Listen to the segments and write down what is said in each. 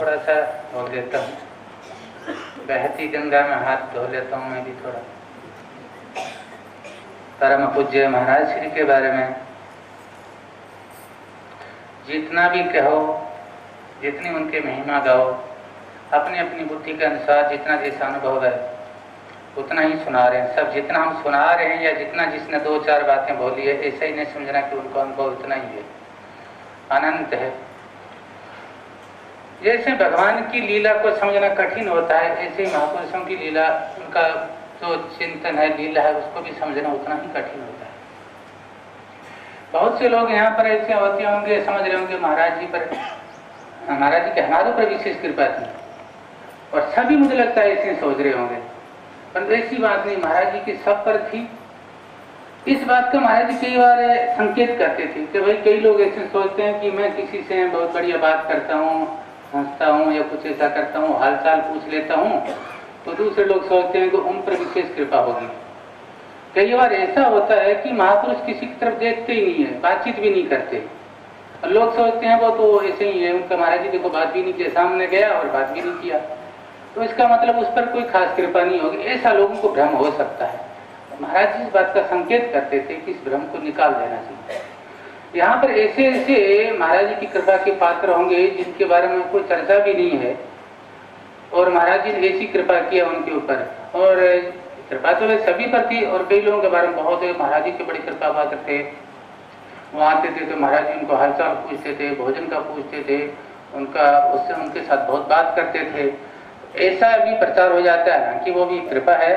थोड़ा सा बोल देता हूँ। बहती गंगा में हाथ धो लेता हूँ मैं भी थोड़ा। परम पूज्य महाराज श्री के बारे में जितना भी कहो, जितनी उनके महिमा गाओ, अपनी अपनी बुद्धि के अनुसार जितना जैसा अनुभव है उतना ही सुना रहे हैं सब। जितना हम सुना रहे हैं या जितना जिसने दो चार बातें बोली है, ऐसा ही नहीं समझना कि उनको अनुभव इतना ही है, अनंत है। जैसे भगवान की लीला को समझना कठिन होता है, ऐसे ही महापुरुषों की लीला, उनका जो चिंतन है, लीला है, उसको भी समझना उतना ही कठिन होता है। बहुत से लोग यहाँ पर ऐसे होते होंगे, समझ रहे होंगे महाराज जी पर, महाराज जी के हमारे ऊपर विशेष कृपा थी, और सभी मुझे लगता है ऐसे सोच रहे होंगे, पर ऐसी बात नहीं, महाराज जी की सब पर थी। इस बात का महाराज जी कई बार संकेत करते थे कि भाई कई लोग ऐसे सोचते हैं कि मैं किसी से बहुत बढ़िया बात करता हूँ, हंसता हूँ या कुछ ऐसा करता हूँ, हालचाल पूछ लेता हूँ, तो दूसरे लोग सोचते हैं कि उन पर विशेष कृपा होगी। कई बार ऐसा होता है कि महापुरुष किसी की तरफ देखते ही नहीं है, बातचीत भी नहीं करते, और लोग सोचते हैं वो तो ऐसे ही है, उनका महाराज जी देखो बात भी नहीं किया, सामने गया और बात भी नहीं किया, तो इसका मतलब उस पर कोई खास कृपा नहीं होगी, ऐसा लोगों को भ्रम हो सकता है। महाराज जी इस बात का संकेत करते थे कि इस भ्रम को निकाल देना चाहिए। यहाँ पर ऐसे ऐसे महाराज जी की कृपा के पात्र होंगे जिनके बारे में कोई चर्चा भी नहीं है, और महाराज जी ने ऐसी कृपा किया उनके ऊपर, और कृपा तो वे सभी पर थी, और कई लोगों के बारे में बहुत महाराज जी की बड़ी कृपा पात्र थे। वो आते थे तो महाराज जी उनको हालचाल पूछते थे, भोजन का पूछते थे, उनका उससे उनके साथ बहुत बात करते थे। ऐसा भी प्रचार हो जाता है कि वो भी कृपा है,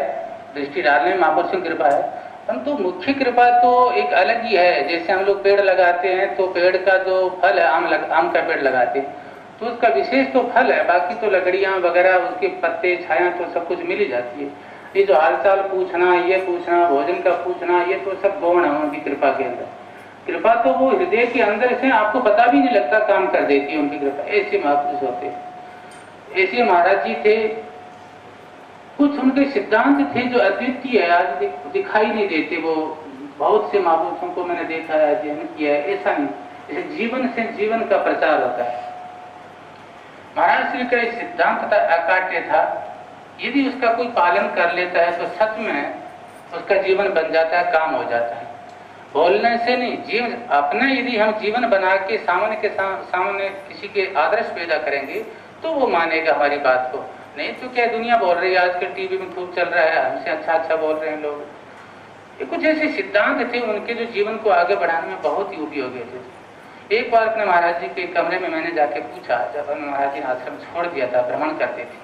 दृष्टि डालने में महापुरुषों की कृपा है, परंतु मुख्य कृपा तो एक अलग ही है। जैसे हम लोग पेड़ लगाते हैं तो पेड़ का जो फल है, आम का पेड़ लगाते हैं तो उसका विशेष तो फल है, बाकी तो लकड़ियाँ वगैरह, उसके पत्ते, छाया तो सब कुछ मिल ही जाती है। ये जो हालचाल पूछना, ये पूछना, भोजन का पूछना, ये तो सब गौण है उनकी कृपा के अंदर। कृपा तो वो हृदय के अंदर से आपको पता भी नहीं लगता, काम कर देती है उनकी कृपा। ऐसे महापुरुष होते, ऐसे महाराज जी थे। कुछ उनके सिद्धांत थे जो अद्वितीय है, आज दिखाई नहीं देते। वो बहुत से महापुरुषों को मैंने देखा है, अध्ययन किया है, ऐसा नहीं, जैसे जीवन से जीवन का प्रचार होता है। महाराज श्री का सिद्धांत था, अकाट्य था, यदि उसका कोई पालन कर लेता है तो सच में उसका जीवन बन जाता है, काम हो जाता है। बोलने से नहीं, जीवन अपना यदि हम जीवन बना के सामने किसी के आदर्श पैदा करेंगे तो वो मानेगा हमारी बात को। नहीं तो क्या दुनिया बोल रही है, आजकल टीवी में खूब चल रहा है, हमसे अच्छा अच्छा बोल रहे हैं लोग। ये कुछ ऐसे सिद्धांत थे उनके जो जीवन को आगे बढ़ाने में बहुत ही उपयोगी थे। एक बार अपने महाराज जी के कमरे में मैंने जाके पूछा, जब हमने महाराज जी ने आश्रम छोड़ दिया था, भ्रमण करते थे,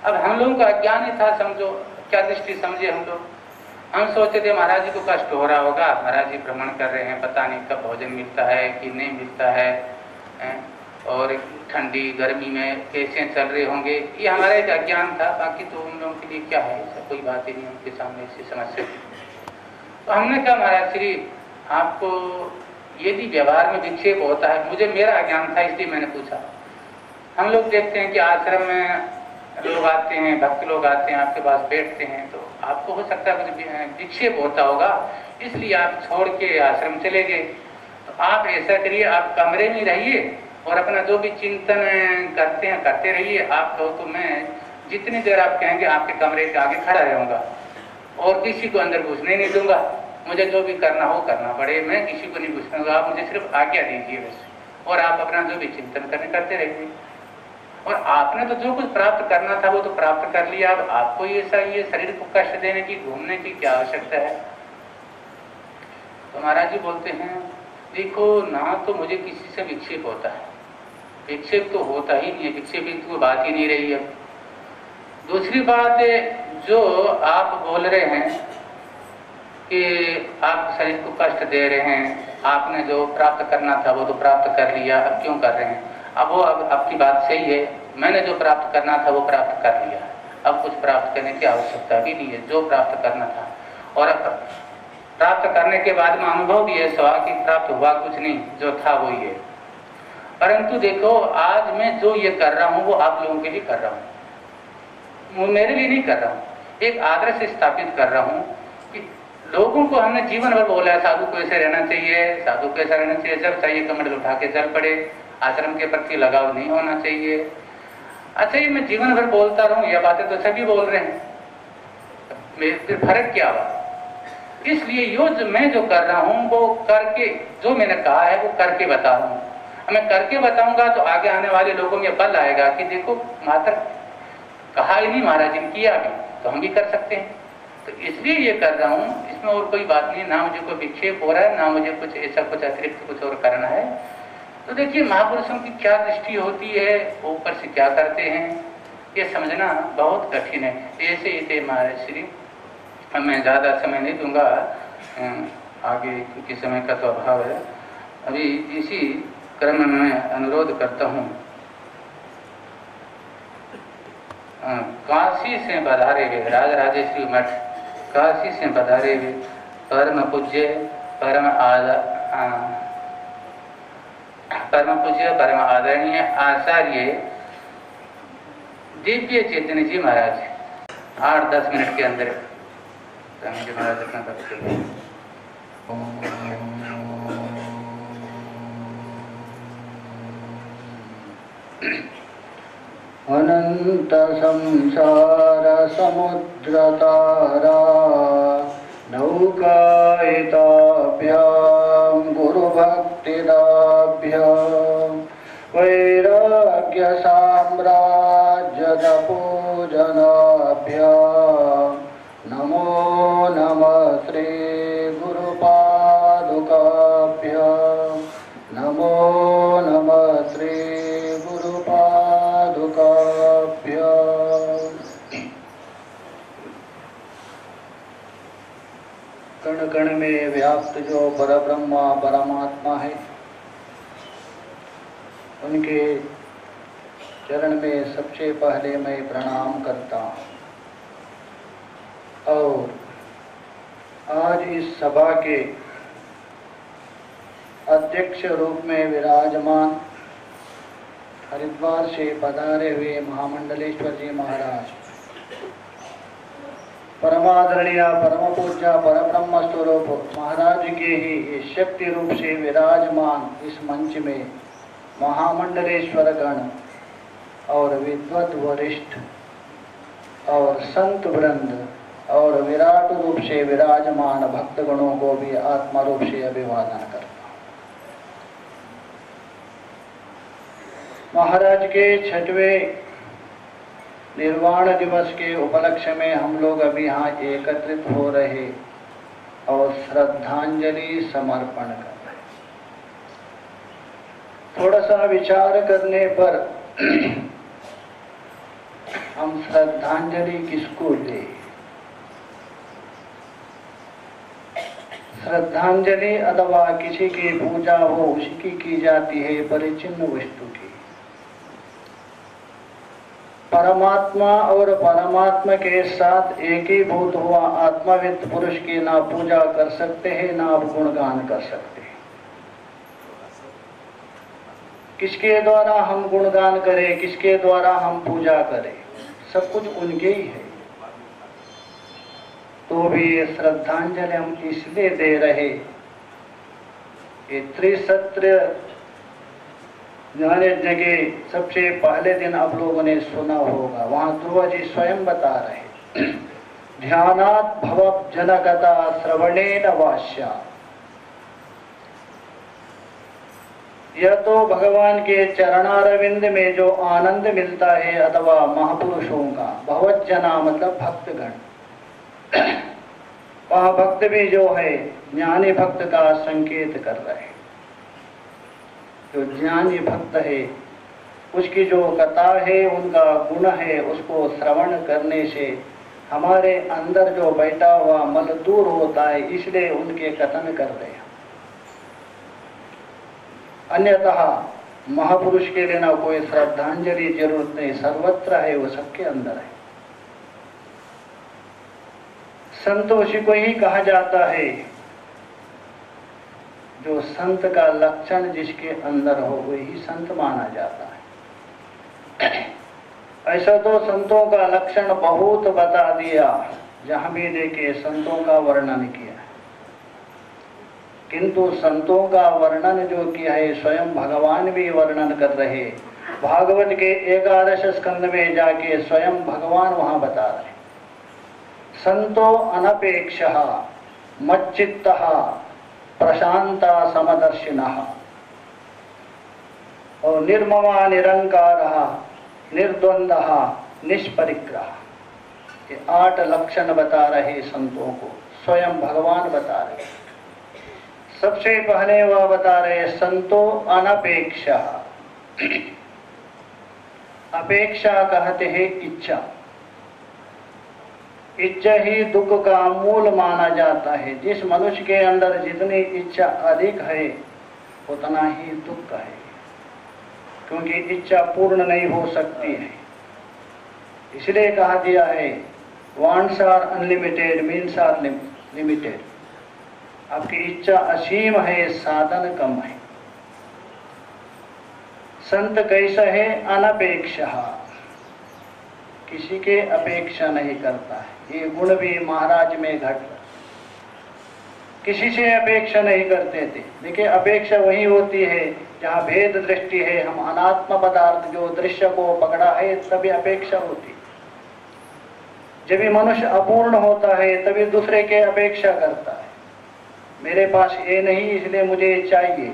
अब हम लोगों का अज्ञान ही था, समझो क्या दृष्टि समझे हम लोग। हम सोचते थे महाराज जी को कष्ट हो रहा होगा, महाराज जी भ्रमण कर रहे हैं, पता नहीं कब भोजन मिलता है कि नहीं मिलता है, और ठंडी गर्मी में कैसे चल रहे होंगे, ये हमारा एक अज्ञान था। बाकी तो उन लोगों के लिए क्या है, ऐसा कोई बात ही नहीं उनके सामने ऐसी समस्या। तो हमने कहा महाराज श्री आपको यदि व्यवहार में विक्षेप होता है, मुझे मेरा अज्ञान था इसलिए मैंने पूछा। हम लोग देखते हैं कि आश्रम में लोग आते हैं, भक्त लोग आते हैं, आपके पास बैठते हैं, तो आपको हो सकता है कुछ विक्षेप होता होगा, इसलिए आप छोड़ के आश्रम चले गए। तो आप ऐसा करिए, आप कमरे में रहिए और अपना जो भी चिंतन करते हैं करते रहिए। आप कहो तो मैं जितनी देर आप कहेंगे आपके कमरे के आगे खड़ा रहूँगा और किसी को अंदर घुसने नहीं दूंगा। मुझे जो भी करना हो करना पड़े, मैं किसी को नहीं घुसने दूंगा, आप मुझे सिर्फ आज्ञा दीजिए बस, और आप अपना जो भी चिंतन करते रहिए। और आपने तो जो कुछ प्राप्त करना था वो तो प्राप्त कर लिया, अब आपको ये शरीर को कष्ट देने की, घूमने की क्या आवश्यकता है। तो महाराज जी बोलते हैं देखो ना, तो मुझे किसी से विक्षेप होता है, विक्षेप तो होता ही नहीं है, विक्षेप की कोई बात ही नहीं रही है। दूसरी बात जो आप बोल रहे हैं कि आप शरीर को कष्ट दे रहे हैं, आपने जो प्राप्त करना था वो तो प्राप्त कर लिया, अब क्यों कर रहे हैं। अब वो आपकी बात सही है, मैंने जो प्राप्त करना था वो प्राप्त कर लिया, अब कुछ प्राप्त करने की आवश्यकता भी नहीं है, जो प्राप्त करना था। और अब प्राप्त करने के बाद में अनुभव भी है सवा कि प्राप्त हुआ कुछ नहीं, जो था वो ही है। परंतु देखो आज मैं जो ये कर रहा हूँ वो आप लोगों के लिए कर रहा हूँ, मेरे लिए नहीं कर रहा हूँ, एक आदर्श स्थापित कर रहा हूँ कि लोगों को हमने जीवन भर बोला है साधु को ऐसे रहना चाहिए, साधु को ऐसा रहना चाहिए, जब चाहिए कमर उठा के चल पड़े, आश्रम के प्रति लगाव नहीं होना चाहिए। अच्छा, ये मैं जीवन भर बोलता रहूं, यह बातें तो सभी बोल रहे हैं, फिर फर्क क्या हुआ? इसलिए जो मैं जो कर रहा हूं वो करके, जो मैंने कहा है वो करके बता रहा हूं। मैं करके बताऊंगा तो आगे आने वाले लोगों में बल आएगा कि देखो मात्र कहा ही नहीं महाराज जी ने, किया भी, तो हम भी कर सकते हैं। तो इसलिए ये कर रहा हूँ, इसमें और कोई बात नहीं, ना मुझे कोई विक्षेप हो रहा है, ना मुझे कुछ ऐसा कुछ अतिरिक्त कुछ और करना है। तो देखिए महापुरुषों की क्या दृष्टि होती है, ऊपर से क्या करते हैं, ये समझना बहुत कठिन है। ऐसे ही थे महाराज श्री। मैं ज़्यादा समय नहीं दूंगा आगे, क्योंकि समय का तो अभाव है। अभी इसी क्रम में मैं अनुरोध करता हूँ, काशी से पधारे हुए राज राजेश्वरी मठ, काशी से पधारे हुए परम पूज्य परम आदरणीय आचार्य दिव्य चैतन्य जी महाराज 8-10 मिनट के अंदर जी महाराज अपना करते अनंत संसार समुद्र तारा नौकायिताभ्यां गुरु भक्तिदाभ्यां वैराग्य साम्राज्य पूजनाभ्यां नमो नमः श्री गुरु पादुकाभ्यां नमो नमः श्री गुरु कण कण में व्याप्त जो परब्रह्मा परमात्मा है, उनके चरण में सबसे पहले मैं प्रणाम करता हूँ। और आज इस सभा के अध्यक्ष रूप में विराजमान हरिद्वार से पधारे हुए महामंडलेश्वर जी महाराज, परमादरणीय परम पूज्य परब्रह्म स्वरूप महाराज के ही शक्ति रूप से विराजमान इस मंच में महामंडलेश्वर गण और विद्वत वरिष्ठ और संत वृंद और विराट रूप से विराजमान भक्तगणों को भी आत्मा रूप से अभिवादन करता। महाराज के 6वें निर्वाण दिवस के उपलक्ष्य में हम लोग अभी यहाँ एकत्रित हो रहे और श्रद्धांजलि समर्पण कर रहे। थोड़ा सा विचार करने पर हम श्रद्धांजलि किसको दें? श्रद्धांजलि अथवा किसी की पूजा हो उसकी की जाती है परिचिन्न वस्तु की। परमात्मा और परमात्मा के साथ एकीभूत हुआ आत्माविद पुरुष की ना पूजा कर सकते हैं, ना आप गुणगान कर सकते हैं। किसके द्वारा हम गुणगान करें, किसके द्वारा हम पूजा करें, सब कुछ उनके ही है। तो भी ये श्रद्धांजलि हम इसलिए दे रहे, ये त्रिसत्र ज्ञान यज्ञ के सबसे पहले दिन आप लोगों ने सुना होगा, वहां ध्रुव जी स्वयं बता रहे, ध्यानात् भव जनकता श्रवणेन वास्या। यह तो भगवान के चरणारविंद में जो आनंद मिलता है अथवा महापुरुषों का, भवजना मतलब भक्तगण, वह भक्त भी जो है ज्ञानी भक्त का संकेत कर रहे हैं। जो ज्ञानी भक्त है उसकी जो कथा है, उनका गुण है, उसको श्रवण करने से हमारे अंदर जो बैठा हुआ मल दूर होता है, इसलिए उनके कथन कर रहे हैं। अन्यतः महापुरुष के लिए ना कोई श्रद्धांजलि जरूरत नहीं, सर्वत्र है, वो सबके अंदर है। संतोषी को ही कहा जाता है, जो संत का लक्षण जिसके अंदर हो वही संत माना जाता है। ऐसा तो संतों का लक्षण बहुत बता दिया, जहां भी देखे संतों का वर्णन किया। किंतु संतों का वर्णन जो किया है स्वयं भगवान भी वर्णन कर रहे। भागवत के 11 स्कंद में जाके स्वयं भगवान वहां बता रहे, संतो अनपेक्षः मच्चित्तः प्रशांता समदर्शिनः और निर्ममा निरंकारः निर्द्वंद्वः निष्परिग्रह। ये 8 लक्षण बता रहे संतों को, स्वयं भगवान बता रहे। सबसे पहले वह बता रहे संतो अनपेक्षः। अपेक्षा कहते हैं इच्छा। इच्छा ही दुख का मूल माना जाता है। जिस मनुष्य के अंदर जितनी इच्छा अधिक है उतना ही दुख है, क्योंकि इच्छा पूर्ण नहीं हो सकती है। इसलिए कहा दिया है wants are unlimited means are limited. आपकी इच्छा असीम है, साधन कम है। संत कैसा है? अनपेक्षा, किसी के अपेक्षा नहीं करता है। ये गुण भी महाराज में घट, किसी से अपेक्षा नहीं करते थे। देखिए अपेक्षा वही होती है जहाँ भेद दृष्टि है, हम अनात्म पदार्थ जो दृश्य को पकड़ा है तभी अपेक्षा होती है। जब भी मनुष्य अपूर्ण होता है तभी दूसरे के अपेक्षा करता है, मेरे पास ये नहीं इसलिए मुझे चाहिए।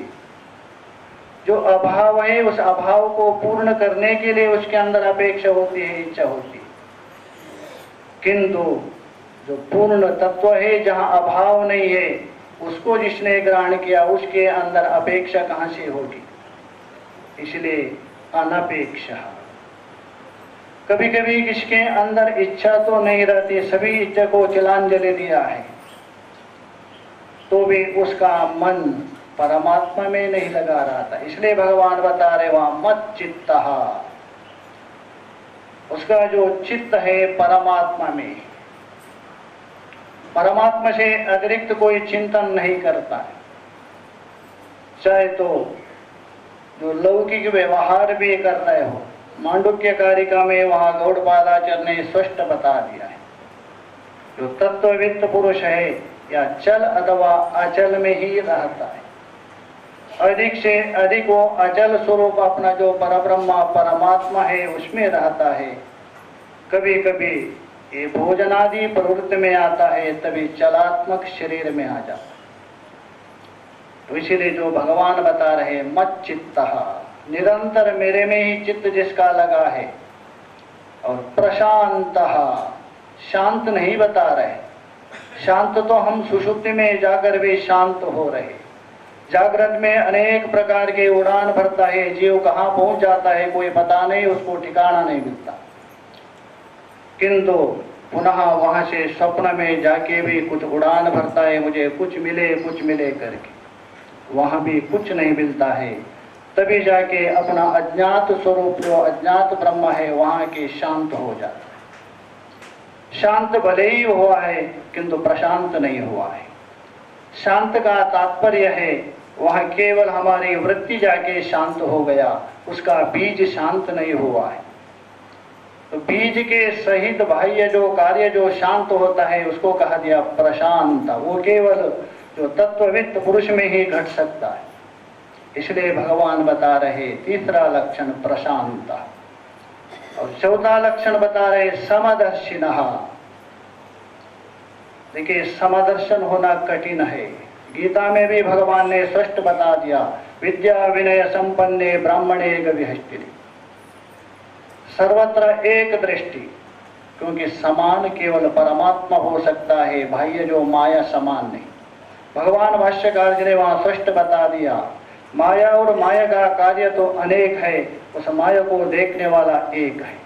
जो अभाव है उस अभाव को पूर्ण करने के लिए उसके अंदर अपेक्षा होती है, इच्छा होती है। किंतु जो पूर्ण तत्व है जहाँ अभाव नहीं है उसको जिसने ग्रहण किया उसके अंदर अपेक्षा कहाँ से होगी? इसलिए अनपेक्षा। कभी कभी किसके अंदर इच्छा तो नहीं रहती, सभी इच्छा को तिलांजलि दिया है तो भी उसका मन परमात्मा में नहीं लगा रहा था। इसलिए भगवान बता रहे वहां मत चित्तः, उसका जो चित्त है परमात्मा में, परमात्मा से अतिरिक्त कोई चिंतन नहीं करता है। चाहे तो जो लौकिक व्यवहार भी कर रहे हो, मांडुक्य कारिका में वहां गौड़पादाचार्य ने स्पष्ट बता दिया है, जो तत्ववित्त पुरुष है या चल अथवा अचल में ही रहता है। अधिक से अधिक वो अचल स्वरूप अपना जो परब्रह्मा परमात्मा है उसमें रहता है। कभी कभी ये भोजनादि प्रवृत्ति में आता है तभी चलात्मक शरीर में आ जाता है। तो इसीलिए जो भगवान बता रहे मत चित्तः, निरंतर मेरे में ही चित्त जिसका लगा है, और प्रशांतः, शांत नहीं बता रहे। शांत तो हम सुषुप्ति में जाकर भी शांत हो रहे, जागृत में अनेक प्रकार के उड़ान भरता है, जीव कहाँ पहुंच जाता है कोई पता नहीं, उसको ठिकाना नहीं मिलता। किंतु पुनः वहां से स्वप्न में जाके भी कुछ उड़ान भरता है, मुझे कुछ मिले करके, वहां भी कुछ नहीं मिलता है। तभी जाके अपना अज्ञात स्वरूप जो अज्ञात ब्रह्म है वहां के शांत हो जाता है। शांत भले ही हुआ है किंतु प्रशांत नहीं हुआ है। शांत का तात्पर्य है वह केवल हमारी वृत्ति जाके शांत हो गया, उसका बीज शांत नहीं हुआ है। तो बीज के सहित बाह्य जो कार्य जो शांत होता है उसको कहा दिया प्रशांत। वो केवल जो तत्ववित्त पुरुष में ही घट सकता है। इसलिए भगवान बता रहे तीसरा लक्षण प्रशांत, और चौथा लक्षण बता रहे समदर्शिनः। देखिए समदर्शन होना कठिन है। गीता में भी भगवान ने स्पष्ट बता दिया, विद्या विनय संपन्ने ब्राह्मणे गविहस्तिनि। सर्वत्र एक दृष्टि, क्योंकि समान केवल परमात्मा हो सकता है, बाह्य जो माया समान नहीं। भगवान भाष्यकार जी ने वहां स्पष्ट बता दिया, माया और माया का कार्य तो अनेक है, उस माया को देखने वाला एक है।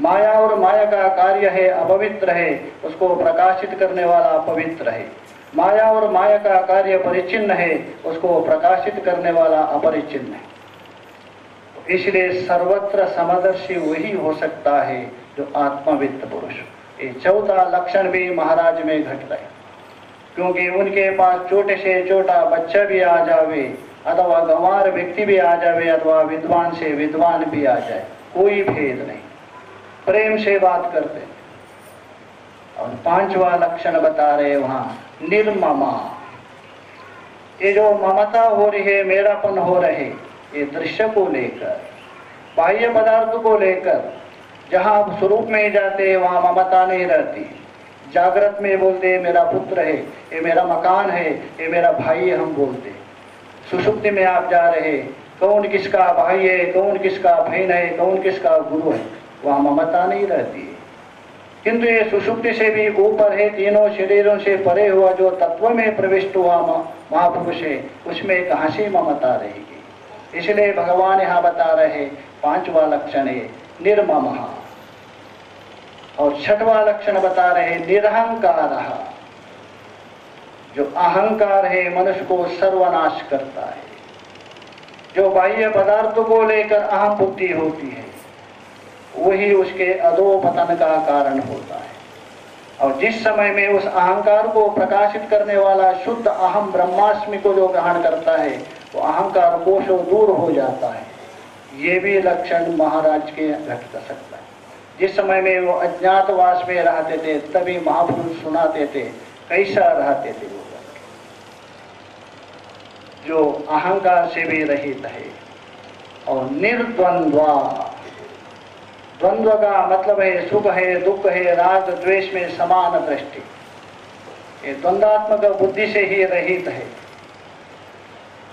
माया और माया का कार्य है अपवित्र है, उसको प्रकाशित करने वाला पवित्र है। माया और माया का कार्य परिचिन्न है, उसको प्रकाशित करने वाला अपरिचिन्न है। इसलिए सर्वत्र समदर्शी वही हो सकता है जो आत्मवित्त पुरुष। ये चौथा लक्षण भी महाराज में घट रहे, क्योंकि उनके पास छोटे से छोटा बच्चा भी आ जावे अथवा गंवार व्यक्ति भी आ जावे अथवा विद्वान से विद्वान भी आ जाए, कोई भेद नहीं, प्रेम से बात करते। और पांचवा लक्षण बता रहे वहां निर्ममा। ये जो ममता हो रही है, मेरापन हो रहे, ये दृश्य को लेकर, बाह्य पदार्थ को लेकर, जहाँ आप स्वरूप में जाते हैं वहाँ ममता नहीं रहती। जागृत में बोलते मेरा पुत्र है, ये मेरा मकान है, ये मेरा भाई है, हम बोलते। सुषुप्ति में आप जा रहे, कौन किसका भाई है, कौन किसका बहन है, कौन किसका गुरु है, वहाँ ममता नहीं रहती है। किंतु ये सुषुप्ति से भी ऊपर है, तीनों शरीरों से परे हुआ जो तत्व में प्रविष्ट हुआ महापुरुष है, उसमें कहाँ से ममता रहेगी। इसलिए भगवान यहाँ बता रहे पांचवा लक्षण है निर्ममः, और छठवां लक्षण बता रहे निरहंकार। जो अहंकार है मनुष्य को सर्वनाश करता है। जो बाह्य पदार्थों को लेकर अहम बुद्धि होती है वही उसके अधोपतन का कारण होता है। और जिस समय में उस अहंकार को प्रकाशित करने वाला शुद्ध अहम ब्रह्मास्मि को जो ग्रहण करता है वो अहंकार कोशों दूर हो जाता है। ये भी लक्षण महाराज के घट सकता है। जिस समय में वो अज्ञातवास में रहते थे तभी महापुरुष सुनाते थे कैसा रहते थे वो, जो अहंकार से भी रहित है। और निर्द्वंद्वा, द्वंद्व का मतलब है सुख है, दुख है, राग द्वेष में समान दृष्टि। ये द्वंद्वात्मक बुद्धि से ही रहित है।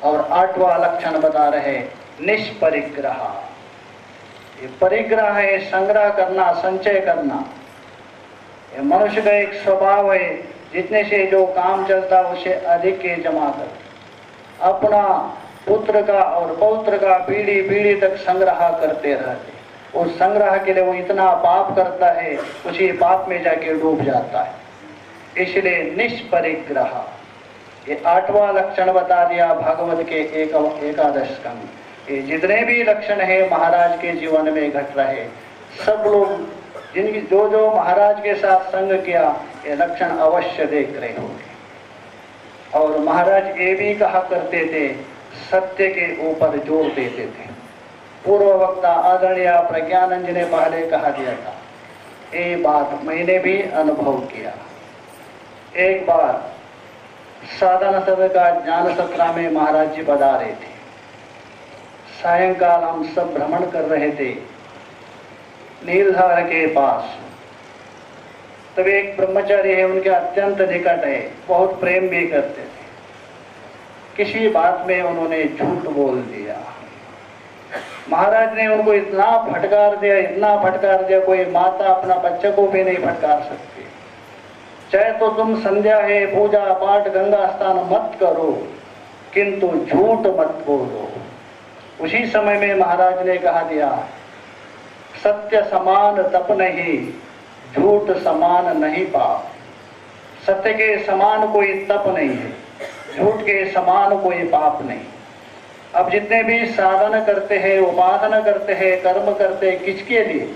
और आठवां लक्षण बता रहे निष्परिग्रह। ये परिग्रह है संग्रह करना, संचय करना। ये मनुष्य का एक स्वभाव है, जितने से जो काम चलता उसे अधिक के जमा कर अपना पुत्र का और पौत्र का पीढ़ी पीढ़ी तक संग्रह करते रहते। उस संग्रह के लिए वो इतना पाप करता है, उसी पाप में जाके डूब जाता है। इसलिए निष्परिग्रह, ये आठवां लक्षण बता दिया भागवत के एकादश स्कंद। ये जितने भी लक्षण है महाराज के जीवन में घट रहे, सब लोग जिनकी जो जो महाराज के साथ संग किया ये लक्षण अवश्य देख रहे होंगे। और महाराज ये भी कहा करते थे, सत्य के ऊपर जोर देते थे। पूर्व वक्ता आदरणीय प्रज्ञानंद जी ने पहले कहा दिया था, ये बात मैंने भी अनुभव किया। एक बार साधना सदन का ज्ञान सत्रा में महाराज जी पधारे थे। सायंकाल हम सब भ्रमण कर रहे थे नीलधार के पास। तब एक ब्रह्मचारी है, उनके अत्यंत निकट है, बहुत प्रेम भी करते थे। किसी बात में उन्होंने झूठ बोल दिया। महाराज ने उनको इतना फटकार दिया, इतना फटकार दिया, कोई माता अपना बच्चे को भी नहीं फटकार सकती। चाहे तो तुम संध्या है, पूजा पाठ, गंगा स्नान मत करो, किंतु झूठ मत बोलो। उसी समय में महाराज ने कहा दिया, सत्य समान तप नहीं, झूठ समान नहीं पाप। सत्य के समान कोई तप नहीं है, झूठ के समान कोई पाप नहीं। अब जितने भी साधन करते हैं, उपासना करते हैं, कर्म करते हैं, किसके लिए?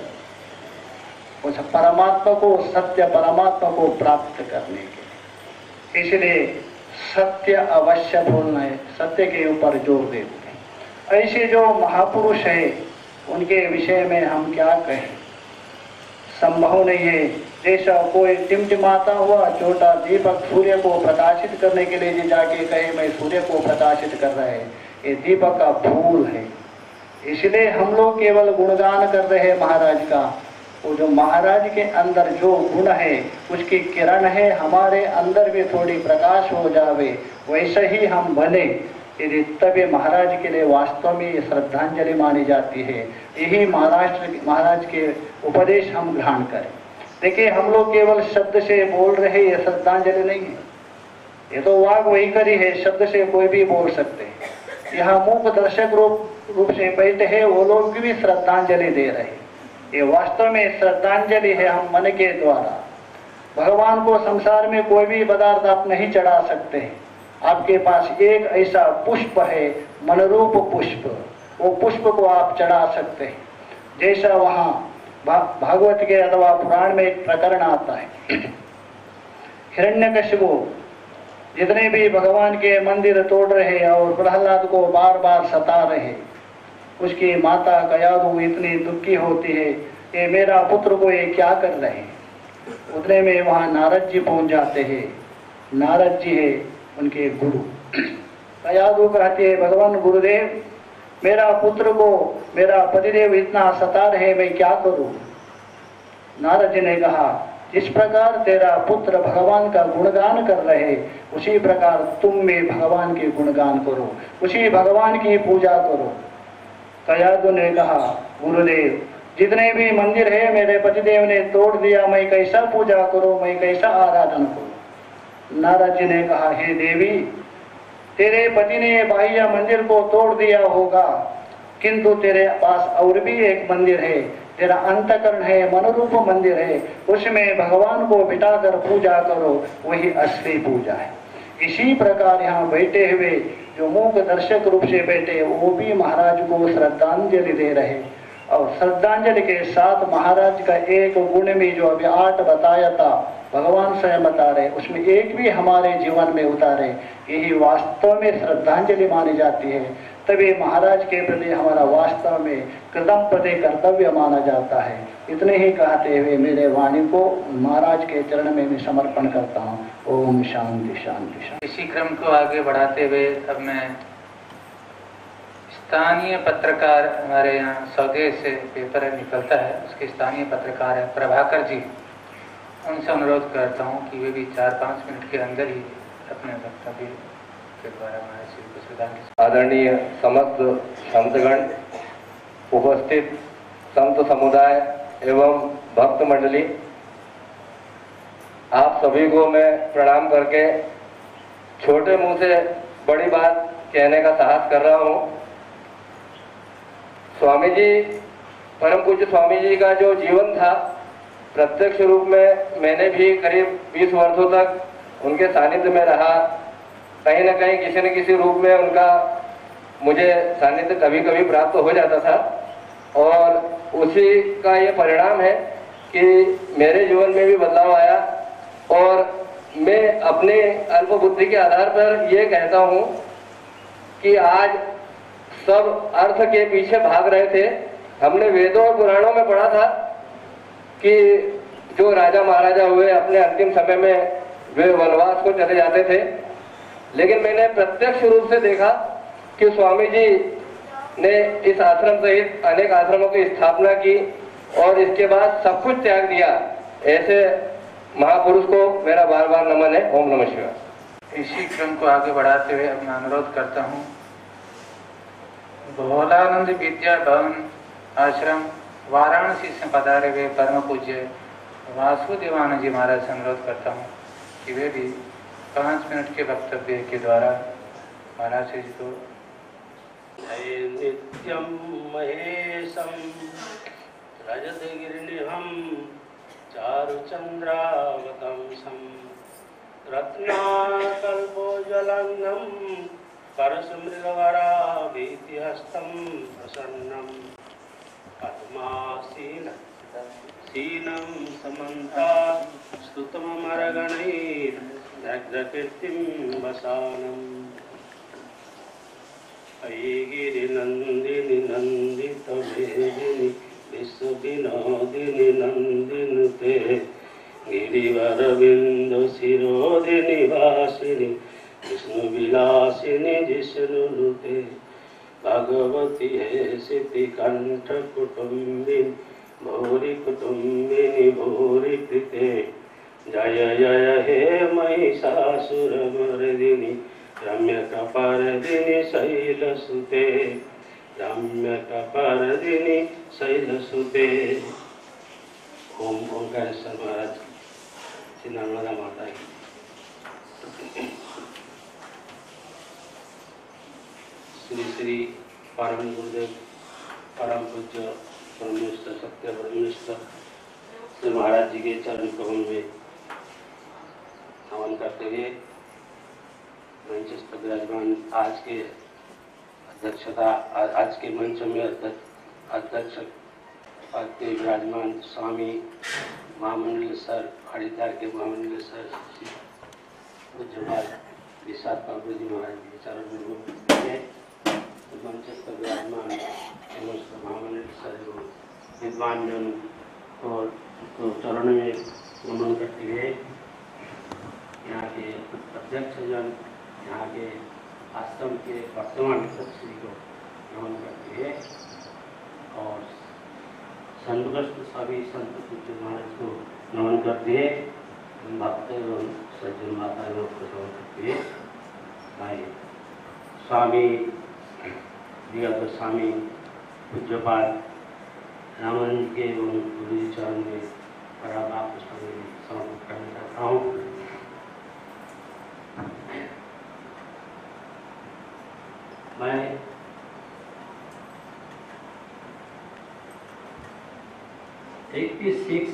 उस परमात्मा को, सत्य परमात्मा को प्राप्त करने के। इसलिए सत्य अवश्य बोलना है, सत्य के ऊपर जोर देते हैं। ऐसे जो महापुरुष है उनके विषय में हम क्या कहें, संभव नहीं है। जैसा कोई टिमटिमाता हुआ छोटा दीपक सूर्य को प्रकाशित करने के लिए जाके कहे मैं सूर्य को प्रकाशित कर रहा है, ये दीपक का फूल है। इसलिए हम लोग केवल गुणगान कर रहे हैं महाराज का। वो जो महाराज के अंदर जो गुण है उसकी किरण है, हमारे अंदर भी थोड़ी प्रकाश हो जावे, वैसे ही हम बने। यदि तभी महाराज के लिए वास्तव में श्रद्धांजलि मानी जाती है। यही महाराज के उपदेश हम ग्रहण करें। देखिए, हम लोग केवल शब्द से बोल रहे, ये श्रद्धांजलि नहीं है। ये तो वाग वही करी है, शब्द से कोई भी बोल सकते हैं। यहाँ मूक दर्शक रूप से बैठे हैं, वो लोग भी श्रद्धांजलि दे रहे हैं। ये वास्तव में श्रद्धांजलि है हम मन के द्वारा। भगवान को संसार में कोई भी पदार्थ आप नहीं चढ़ा सकते हैं। आपके पास एक ऐसा पुष्प है, मनरूप पुष्प, वो पुष्प को आप चढ़ा सकते हैं। जैसा वहाँ भागवत के अथवा पुराण में एक प्रकरण आता है, हिरण्यकशिपु जितने भी भगवान के मंदिर तोड़ रहे और प्रहलाद को बार बार सता रहे, उसकी माता कयादु इतनी दुखी होती है, ये मेरा पुत्र को ये क्या कर रहे हैं। उतने में वहाँ नारद जी पहुँच जाते हैं। नारद जी है उनके गुरु। कयादु कहते हैं, भगवान गुरुदेव मेरा पुत्र को मेरा पतिदेव इतना सता रहे, मैं क्या करूं? नारद जी ने कहा, जिस प्रकार तेरा पुत्र भगवान का गुणगान कर रहे, उसी प्रकार तुम भी भगवान के गुणगान करो, उसी भगवान की पूजा करो। कयादु ने कहा, गुरुदेव जितने भी मंदिर है मेरे पतिदेव ने तोड़ दिया, मैं कैसा पूजा करूं, मैं कैसा आराधना करूं? नारद जी ने कहा, हे देवी, तेरे पति ने बाह्य मंदिर को तोड़ दिया होगा, किंतु तेरे पास और भी एक मंदिर है, तेरा अंतकरण है, मनोरूप मंदिर है, उसमें भगवान को बिठाकर पूजा करो, वही असली पूजा है। इसी प्रकार यहाँ बैठे हुए जो मूक दर्शक रूप से बैठे, वो भी महाराज को श्रद्धांजलि दे रहे, और श्रद्धांजलि के साथ महाराज का एक गुण में जो अभी 8 बताया था, भगवान स्वयं बता रहे, उसमें एक भी हमारे जीवन में उतारे, यही वास्तव में श्रद्धांजलि मानी जाती है। तभी महाराज के प्रति हमारा वास्तव में कृतम प्रति कर्तव्य माना जाता है। इतने ही कहते हुए मेरे वाणी को महाराज के चरण में मैं समर्पण करता हूँ। ओम शांति शांति शांति। इसी क्रम को आगे बढ़ाते हुए अब मैं स्थानीय पत्रकार, हमारे यहाँ स्वदेश से पेपर निकलता है, उसके स्थानीय पत्रकार है प्रभाकर जी, उनसे अनुरोध करता हूँ कि वे भी 4-5 मिनट के अंदर ही अपने वक्तव्य के द्वारा हमारे श्री को श्रद्धांजलि। आदरणीय समस्त संतगण, उपस्थित संत समुदाय एवं भक्त मंडली, आप सभी को मैं प्रणाम करके छोटे मुंह से बड़ी बात कहने का साहस कर रहा हूँ। स्वामी जी, परम पूज्य स्वामी जी का जो जीवन था, प्रत्यक्ष रूप में मैंने भी करीब 20 वर्षों तक उनके सानिध्य में रहा। कहीं न कहीं किसी न किसी रूप में उनका मुझे सानिध्य कभी कभी प्राप्त हो जाता था, और उसी का ये परिणाम है कि मेरे जीवन में भी बदलाव आया। और मैं अपने अल्प बुद्धि के आधार पर ये कहता हूँ कि आज सब अर्थ के पीछे भाग रहे थे। हमने वेदों और पुराणों में पढ़ा था कि जो राजा महाराजा हुए अपने अंतिम समय में वे वनवास को चले जाते थे, लेकिन मैंने प्रत्यक्ष रूप से देखा कि स्वामी जी ने इस आश्रम सहित अनेक आश्रमों की स्थापना की और इसके बाद सब कुछ त्याग दिया। ऐसे महापुरुष को मेरा बार बार नमन है। ओम नमः शिवाय। इसी क्रम को आगे बढ़ाते हुए अपना अनुरोध करता हूँ, भोलानंद विद्या भवन आश्रम वाराणसी से पधारे हुए परम पूज्य वासुदेवानंद जी महाराज से अनुरोध करता हूँ कि वे भी 5 मिनट के वक्तव्य के द्वारा महाराज जी को। नित्यं महेशं रजतगिरिनिहं चारुचन्द्रावतंसं रत्नाकल्पोज्ज्वलन्नं परशुमृगवराभीतिहस्तं प्रसन्नं पद्मासीनं समन्तात् स्तुतममरगणैर्व्यग्रकीर्तिं वसानम्। गिरिनन्दिनि नन्दितमेदिनि विश्वविनोदिनि नन्दिनुते गिरिवरविन्दशिरोदिनि वासिनि विष्णुविलासिनि जिष्णुनुते भगवति हेसिति कण्ठकुटुम्बिनि भूरि कुटुम्बिनि भूरि कृते जय जय हे महिषासुरमर्दिनि रम्यकपर्दिनि शैलसुते रम्यकपर्दिनि शैलसुते। ओम ओंकारेश्वर महाराज श्री नर्मदा माता की। श्री श्री परम गुरुदेव परम पूज्य परमेश्वर सत्य परमेश्वर श्री महाराज जी के चरण कमल में नमन करते हुए मंचस्थ विराजमान आज के अध्यक्षता आज के मंच में अध्यक्ष पद के विराजमान स्वामी महामंडल सर हरिद्वार के महामंडल सर पूज्यपाल विशाल बाबू जी महाराज के चरण में मंचस्थ विराजमान महामंडल सर विद्वान जन और चरण में नमन करते हुए यहाँ के अध्यक्ष जन, यहाँ के आश्रम के वर्तमान अध्यक्ष जी को नमन करते हैं और संतुष्ट सभी संत पूज्य महाराज को नमन करते हैं। भक्त एवं सज्जन माता लोग को नमन करते हैं। मैं स्वामी दिगंबर स्वामी पूज्यपाद रामानंद के एवं गुरु जी चरण में पराभाव पुष्पांजलि समर्पित करना चाहता हूँ। मैं 86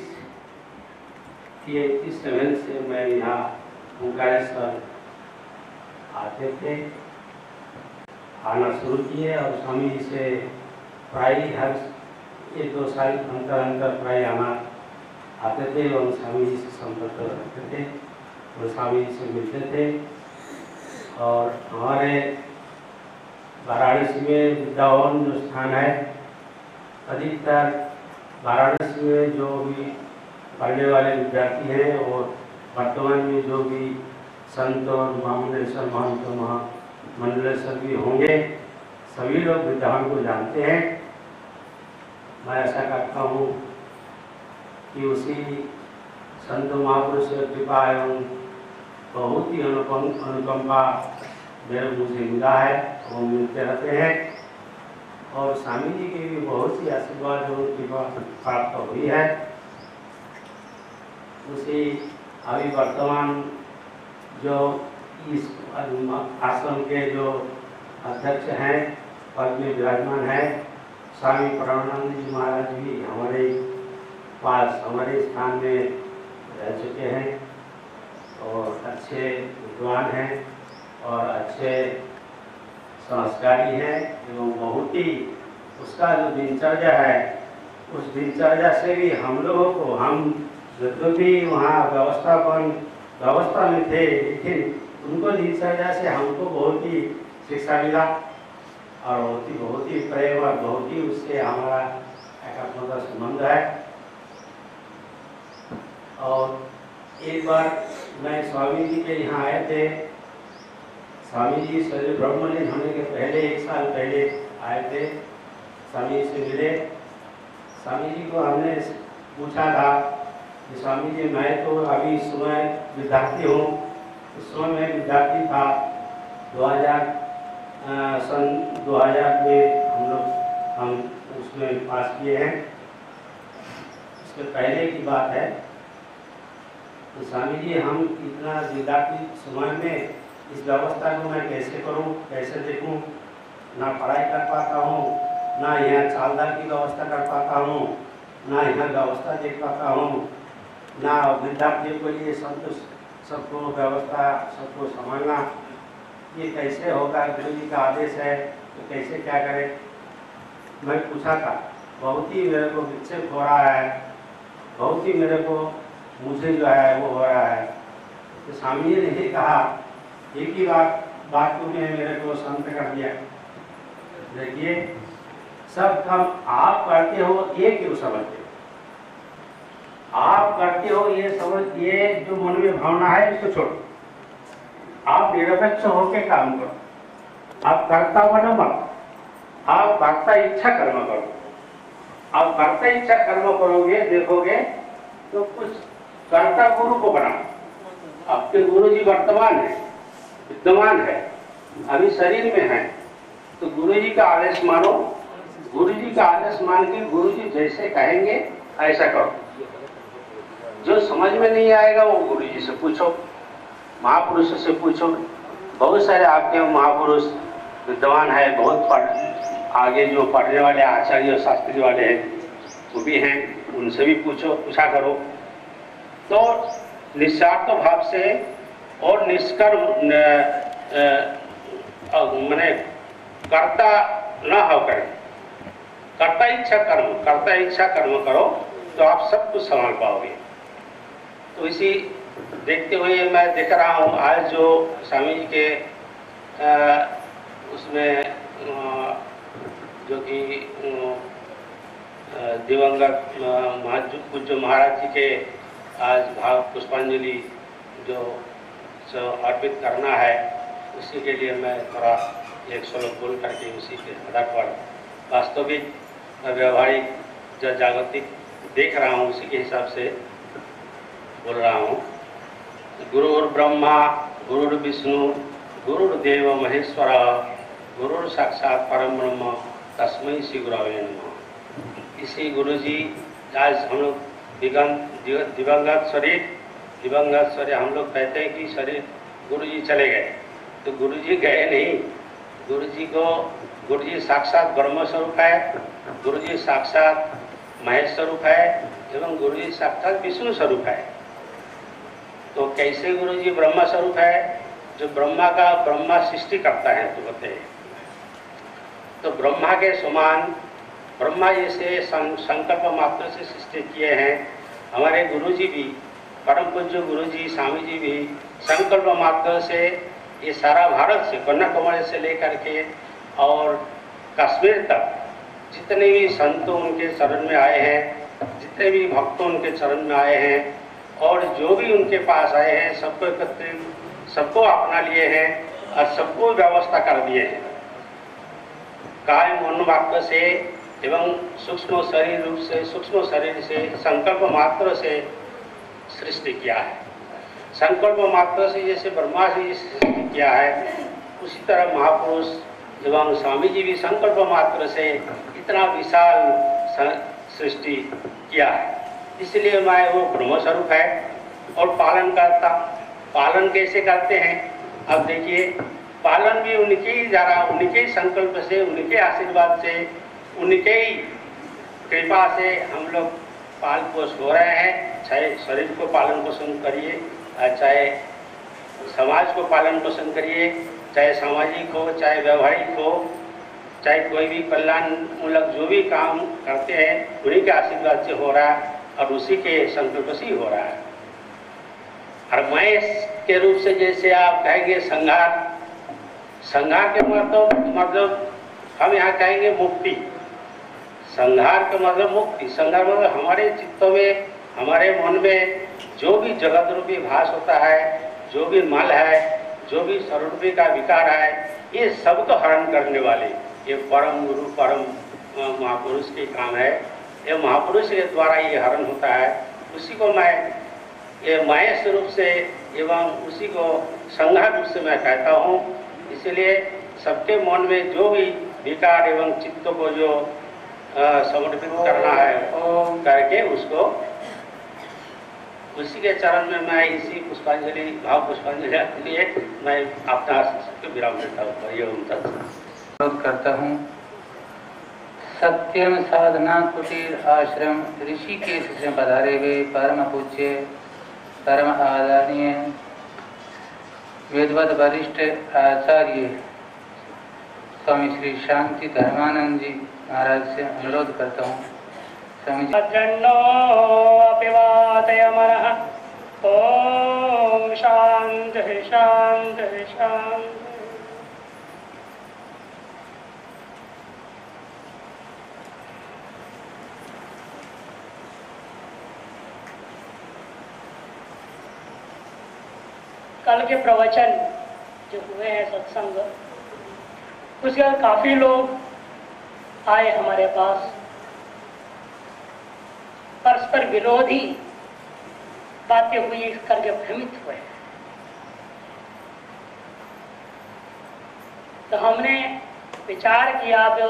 की 87 से मैं यहाँ ओंकारेश्वर आते थे, आना शुरू किए और स्वामी जी से प्राय हर 1-2 साल अंतर प्राय आना आते थे और स्वामी जी से संपर्क रखते थे और स्वामी जी से मिलते थे। और हमारे वाराणसी में वृंदावन जो स्थान है, अधिकतर वाराणसी में जो भी पढ़ने वाले विद्यार्थी हैं और वर्तमान में जो भी संत और महामंडलेश्वर महंत महामंडलेश्वर भी होंगे, सभी लोग वृंदावन को जानते हैं। मैं ऐसा करता हूँ कि उसी संत महापुरुष की कृपा एवं बहुत ही अनुकंपा मेरे मुझे मिला है और मिलते रहते हैं और स्वामी जी की भी बहुत सी आशीर्वाद और कृपा प्राप्त हुई है। उसी अभी वर्तमान जो इस आश्रम के जो अध्यक्ष हैं, पद में विराजमान है, स्वामी परमानंद जी महाराज भी हमारे पास हमारे स्थान में रह चुके हैं और अच्छे विद्वान हैं और अच्छे संस्कारी हैं एवं बहुत ही उसका जो दिनचर्या है, उस दिनचर्या से भी हम लोगों को, हम जो भी वहाँ व्यवस्था में थे, लेकिन उनको दिनचर्या से हमको बहुत ही शिक्षा मिला और बहुत ही प्रेम और बहुत ही उससे हमारा एकात्मता संबंध है। और एक बार मैं स्वामी जी के यहाँ आए थे, स्वामी जी शरीर ब्रह्मलीन होने के पहले 1 साल पहले आए थे, स्वामी जी से मिले। स्वामी जी को हमने पूछा था कि स्वामी जी मैं तो अभी इस समय विद्यार्थी हूँ, उस समय मैं विद्यार्थी था, 2000 में हम उसमें पास किए हैं, उसके पहले की बात है। तो स्वामी जी हम इतना विद्यार्थी समय में इस व्यवस्था को मैं कैसे करूं, कैसे देखूं, ना पढ़ाई कर पाता हूं, ना यहाँ चालदार की व्यवस्था कर पाता हूं, ना यहाँ व्यवस्था देख पाता हूं, ना विद्यार्थियों के लिए सबको व्यवस्था सबको संभालना, ये कैसे होगा, गुरु जी का आदेश है तो कैसे क्या करें। मैं पूछा था, बहुत ही मेरे को विक्षेप हो रहा है, बहुत ही मेरे को मुझे जो है वो हो रहा है। तो स्वामी जी ने ही कहा, एक ही बात को मेरे को शांत कर दिया, देखिए सब काम आप करते हो ये क्यों समझते हो, आप करते हो ये समझ, ये जो मन में भावना है इसको छोड़ो, आप निरपेक्ष होकर काम करो, आप कर्ता बनो मत, आप कर्ता इच्छा कर्म करो। आप कर्ता इच्छा कर्म करोगे, देखोगे तो कुछ कर्ता गुरु को बनाओ। आपके गुरु जी वर्तमान है, विद्यमान है, अभी शरीर में है, तो गुरु जी का आदेश मानो, गुरु जी का आदेश मान के गुरु जी जैसे कहेंगे ऐसा करो। जो समझ में नहीं आएगा वो गुरु जी से पूछो, महापुरुष से पूछो। बहुत सारे आपके महापुरुष विद्वान है, बहुत आगे जो पढ़ने वाले आचार्य और शास्त्री वाले हैं वो भी हैं, उनसे भी पूछा करो। तो निस्वार्थ भाव से और निष्कर्म मैंने कर्ता न होकर कर्ता इच्छा कर्म करो तो आप सब कुछ संभाल पाओगे। तो इसी देखते हुए मैं देख रहा हूँ आज जो स्वामी जी के उसमें जो कि दिवंगत पूज्य महाराज जी के आज भाव पुष्पांजलि जो अर्पित करना है, उसी के लिए मैं थोड़ा एक श्लोक बोल करके उसी के आधार पर वास्तविक व्यवहारिक जो जागतिक देख रहा हूँ उसी के हिसाब से बोल रहा हूँ। गुरुर्ब्रह्मा गुरुर्विष्णु गुरुर्देव महेश्वर गुरुर साक्षात परम ब्रह्म तस्मै श्री गुरवे नमः। इसी गुरु जी आज हम लोग दिवंगत शरीर हम लोग कहते हैं कि शरीर गुरु जी चले गए, तो गुरु जी गए नहीं। गुरु जी साक्षात ब्रह्म स्वरूप है, गुरु जी साक्षात महेश स्वरूप है एवं गुरु जी साक्षात विष्णु स्वरूप है। तो कैसे गुरु जी ब्रह्मा स्वरूप है? जो ब्रह्मा सृष्टि करता है तो कहते हैं, तो ब्रह्मा के समान ब्रह्मा जैसे संकल्प मात्र से सृष्टि किए हैं। हमारे गुरु जी भी, परम पूज्य गुरु जी स्वामी जी भी संकल्प मात्र से ये सारा भारत से कन्याकुमारी से लेकर के और कश्मीर तक जितने भी संतों उनके शरण में आए हैं, जितने भी भक्तों उनके शरण में आए हैं और जो भी उनके पास आए हैं सबको एकत्रित, सबको अपना लिए हैं और सबको व्यवस्था कर दिए हैं। काय मन वाक्य से एवं सूक्ष्म शरीर से संकल्प मात्र से सृष्टि किया है। संकल्प मात्र से जैसे ब्रह्मा जी सृष्टि किया है, उसी तरह महापुरुष एवं स्वामी जी भी संकल्प मात्र से इतना विशाल सृष्टि किया है। इसलिए मैं वो ब्रह्म स्वरूप है और पालन करता। पालन कैसे करते हैं? अब देखिए, पालन भी उनके ही द्वारा, उनके ही संकल्प से, उनके आशीर्वाद से, उनके ही कृपा से हम लोग पाल पोष हो रहे हैं। चाहे शरीर को पालन पोषण करिए, चाहे समाज को पालन पोषण करिए, चाहे सामाजिक हो, चाहे व्यवहारिक हो, चाहे कोई भी कल्याणमूलक जो भी काम करते हैं उन्हीं के आशीर्वाद से हो रहा है और उसी के संकल्प से ही हो रहा है। और महेश के रूप से जैसे आप कहेंगे संघार के मतलब हम यहाँ कहेंगे मुक्ति। संघार का मतलब मुक्ति। संघार मतलब हमारे चित्तों में, हमारे मन में जो भी जगत रूपी भास होता है, जो भी मल है, जो भी स्वरूपी का विकार है, ये सब तो हरण करने वाले ये परम गुरु, परम महापुरुष के काम है। ये महापुरुष के द्वारा ये हरण होता है। उसी को मैं ये महेश रूप से एवं उसी को संघार रूप से मैं कहता हूँ। इसलिए सबके मन में जो भी विकार एवं चित्त को जो समर्पित करना है वो करके उसको उसी के चरण में मैं इसी पुष्पांजलि भाव पुष्पांजलि के लिए मैं अपना विराम देता हूँ। अनुरोध करता हूँ। सत्यम साधना कुटीर आश्रम ऋषिकेश से पधारे हुए परम पूज्य, परम आदरणीय वेदवत वरिष्ठ आचार्य स्वामी श्री शांति धर्मानंद जी महाराज से अनुरोध करता हूँ। स्वामी जी ओम शांति शांति शांति। कल के प्रवचन जो हुए हैं सत्संग, उसके बाद काफी लोग आए हमारे पास, परस्पर विरोधी बातें हुई करके भ्रमित हुए। तो हमने विचार किया जो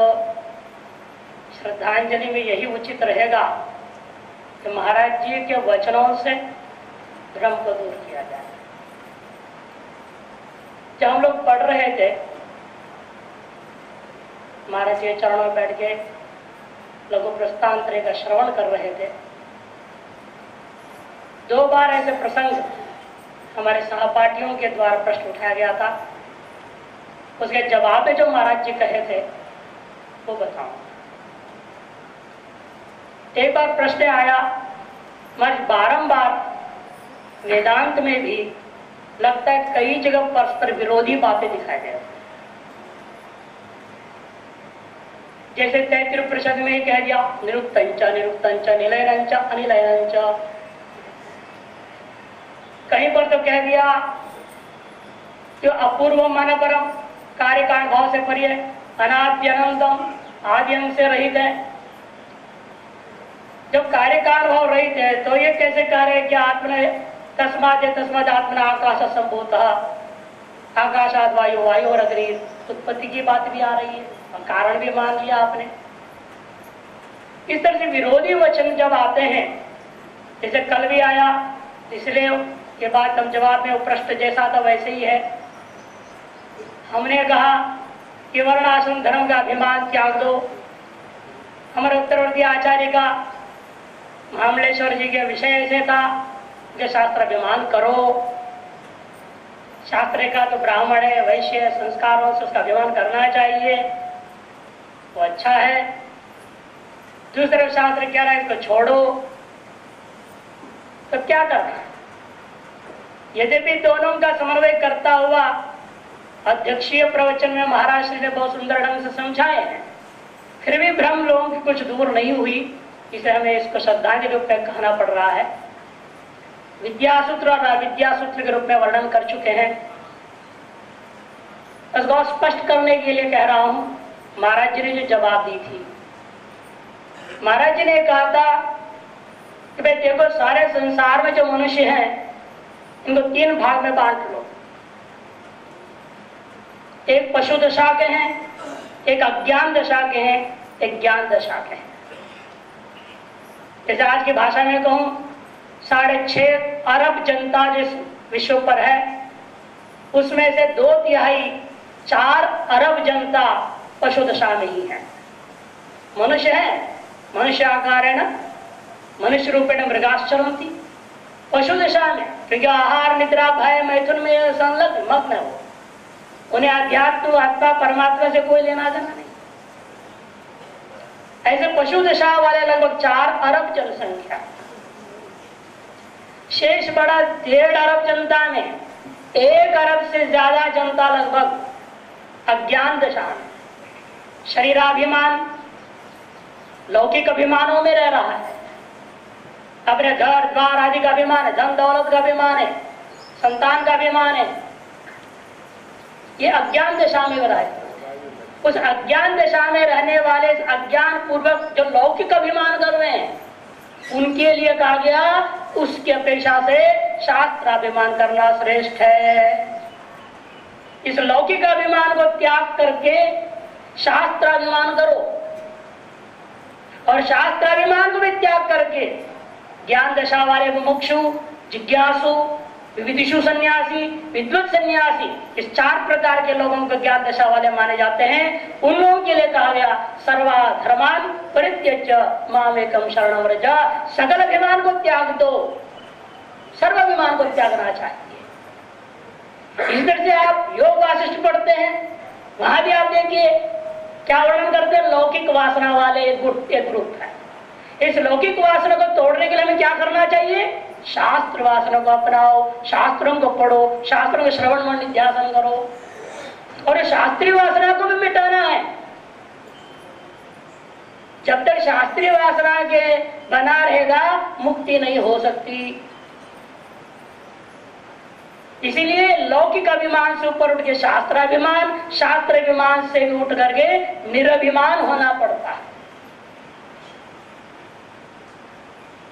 श्रद्धांजलि में यही उचित रहेगा कि महाराज जी के वचनों से भ्रम को दूर किया जाए। जब हम लोग पढ़ रहे थे, महाराज के चरणों में बैठ के लघु प्रस्थांतरे का श्रवण कर रहे थे, 2 बार ऐसे प्रसंग हमारे सहपाठियों के द्वारा प्रश्न उठाया गया था। उसके जवाब में जो महाराज जी कहे थे वो बताऊं। एक बार प्रश्न आया, महाराज बारंबार वेदांत में भी लगता है कई जगह परस्पर विरोधी बातें दिखाई दे रही। जैसे 33 उपनिषद में ही कह दिया निरुक्तंच निरुक्तंच निलयनंच अनिलयनंच। कहीं पर तो कह दिया जो अपूर्व मन परम कार्य कारण भाव से परि है, अनाद्य अनंतम आदि अंत से रहित है। जब कार्य कारण भाव रहित है तो ये कैसे कह रहे हैं कि आत्मने तस्माद आत्मना आकाश संभूतः, आकाशात वायु, वायु और अग्नि, उत्पत्ति की बात भी आ रही है और कारण भी मान लिया आपने। इस तरह से विरोधी वचन जब आते हैं, जैसे कल भी आया, इसलिए ये बात हम जवाब में प्रश्न जैसा था वैसे ही है। हमने कहा कि वर्ण आश्रम धर्म का अभिमान त्याग दो। हमारे उत्तरवर्ती आचार्य का महामलेश्वर जी के विषय ऐसे था कि शास्त्र अभिमान करो। शास्त्र का तो ब्राह्मण है, वैश्य है, संस्कारों से उसका अभिमान करना चाहिए, वो अच्छा है। दूसरे शास्त्र कह रहा है इसको छोड़ो, तो क्या करना? यद्यपि दोनों का समन्वय करता हुआ अध्यक्षीय प्रवचन में महाराज श्री ने बहुत सुंदर ढंग से समझाए हैं, फिर भी भ्रम लोगों की कुछ दूर नहीं हुई, इसे हमें इसको श्रद्धांजलि रूप में कहना पड़ रहा है। विद्यासूत्र और अविद्यासूत्र के रूप में वर्णन कर चुके हैं। इसको स्पष्ट करने के लिए कह रहा हूं, महाराज जी ने जो जवाब दी थी, महाराज जी ने कहा था कि भाई देखो, सारे संसार में जो मनुष्य हैं इनको 3 भाग में बांट लो। एक पशु दशा के हैं, एक अज्ञान दशा के हैं, एक ज्ञान दशा के हैं। जैसे आज की भाषा में कहूं, 6.5 अरब जनता जिस विश्व पर है, उसमें से 2/3 4 अरब जनता पशु दशा में ही है। मनुष्य है, मनुष्य आकार है ना, मनुष्य रूपेण मृगाश्चरन्ति, पशु दशा में, क्योंकि आहार निद्रा भय मैथुन में संलग्न मग्न हो, उन्हें अध्यात्म आत्मा परमात्मा से कोई लेना देना नहीं। ऐसे पशु दशा वाले लगभग 4 अरब जनसंख्या, शेष बड़ा 1.5 अरब जनता में 1 अरब से ज्यादा जनता लगभग अज्ञान दशा में, शरीराभिमान लौकिक अभिमानों में रह रहा है। अपने घर द्वार आदि का अभिमान है, धन दौलत का अभिमान है, संतान का अभिमान है, ये अज्ञान दशा में रहा है। उस अज्ञान दशा में रहने वाले अज्ञान पूर्वक जो लौकिक अभिमान कर रहे हैं, उनके लिए कहा गया उसकी अपेक्षा से शास्त्राभिमान करना श्रेष्ठ है। इस लौकिक अभिमान को त्याग करके शास्त्राभिमान करो, और शास्त्राभिमान को भी त्याग करके ज्ञान दशा वाले मुमुक्षु, जिज्ञासु, विविधिषु सन्यासी, विद्वत सन्यासी, इस 4 प्रकार के लोगों को ज्ञान दशा वाले माने जाते हैं। उन लोगों के लिए कहा गया सर्वा धर्मान परित्यज्य मामेकं शरणं व्रज, सकल अभिमान को त्याग दो, सर्वाभिमान को त्यागना चाहिए। इस तरह से आप योग वासिष्ठ पढ़ते हैं, वहां भी आप देखिए क्या वर्णन करते हैं, लौकिक वासना वाले एक ग्रुप है। इस लौकिक वासना को तोड़ने के लिए हमें क्या करना चाहिए? शास्त्र वासना को अपनाओ, शास्त्रों को पढ़ो, शास्त्रों को श्रवण मन निध्यासन करो, और शास्त्रीय वासना को भी मिटाना है। जब तक शास्त्रीय वासना के बना रहेगा मुक्ति नहीं हो सकती। इसीलिए लौकिक अभिमान से ऊपर उठ के शास्त्राभिमान, शास्त्राभिमान से भी उठ करके निरभिमान होना पड़ता है।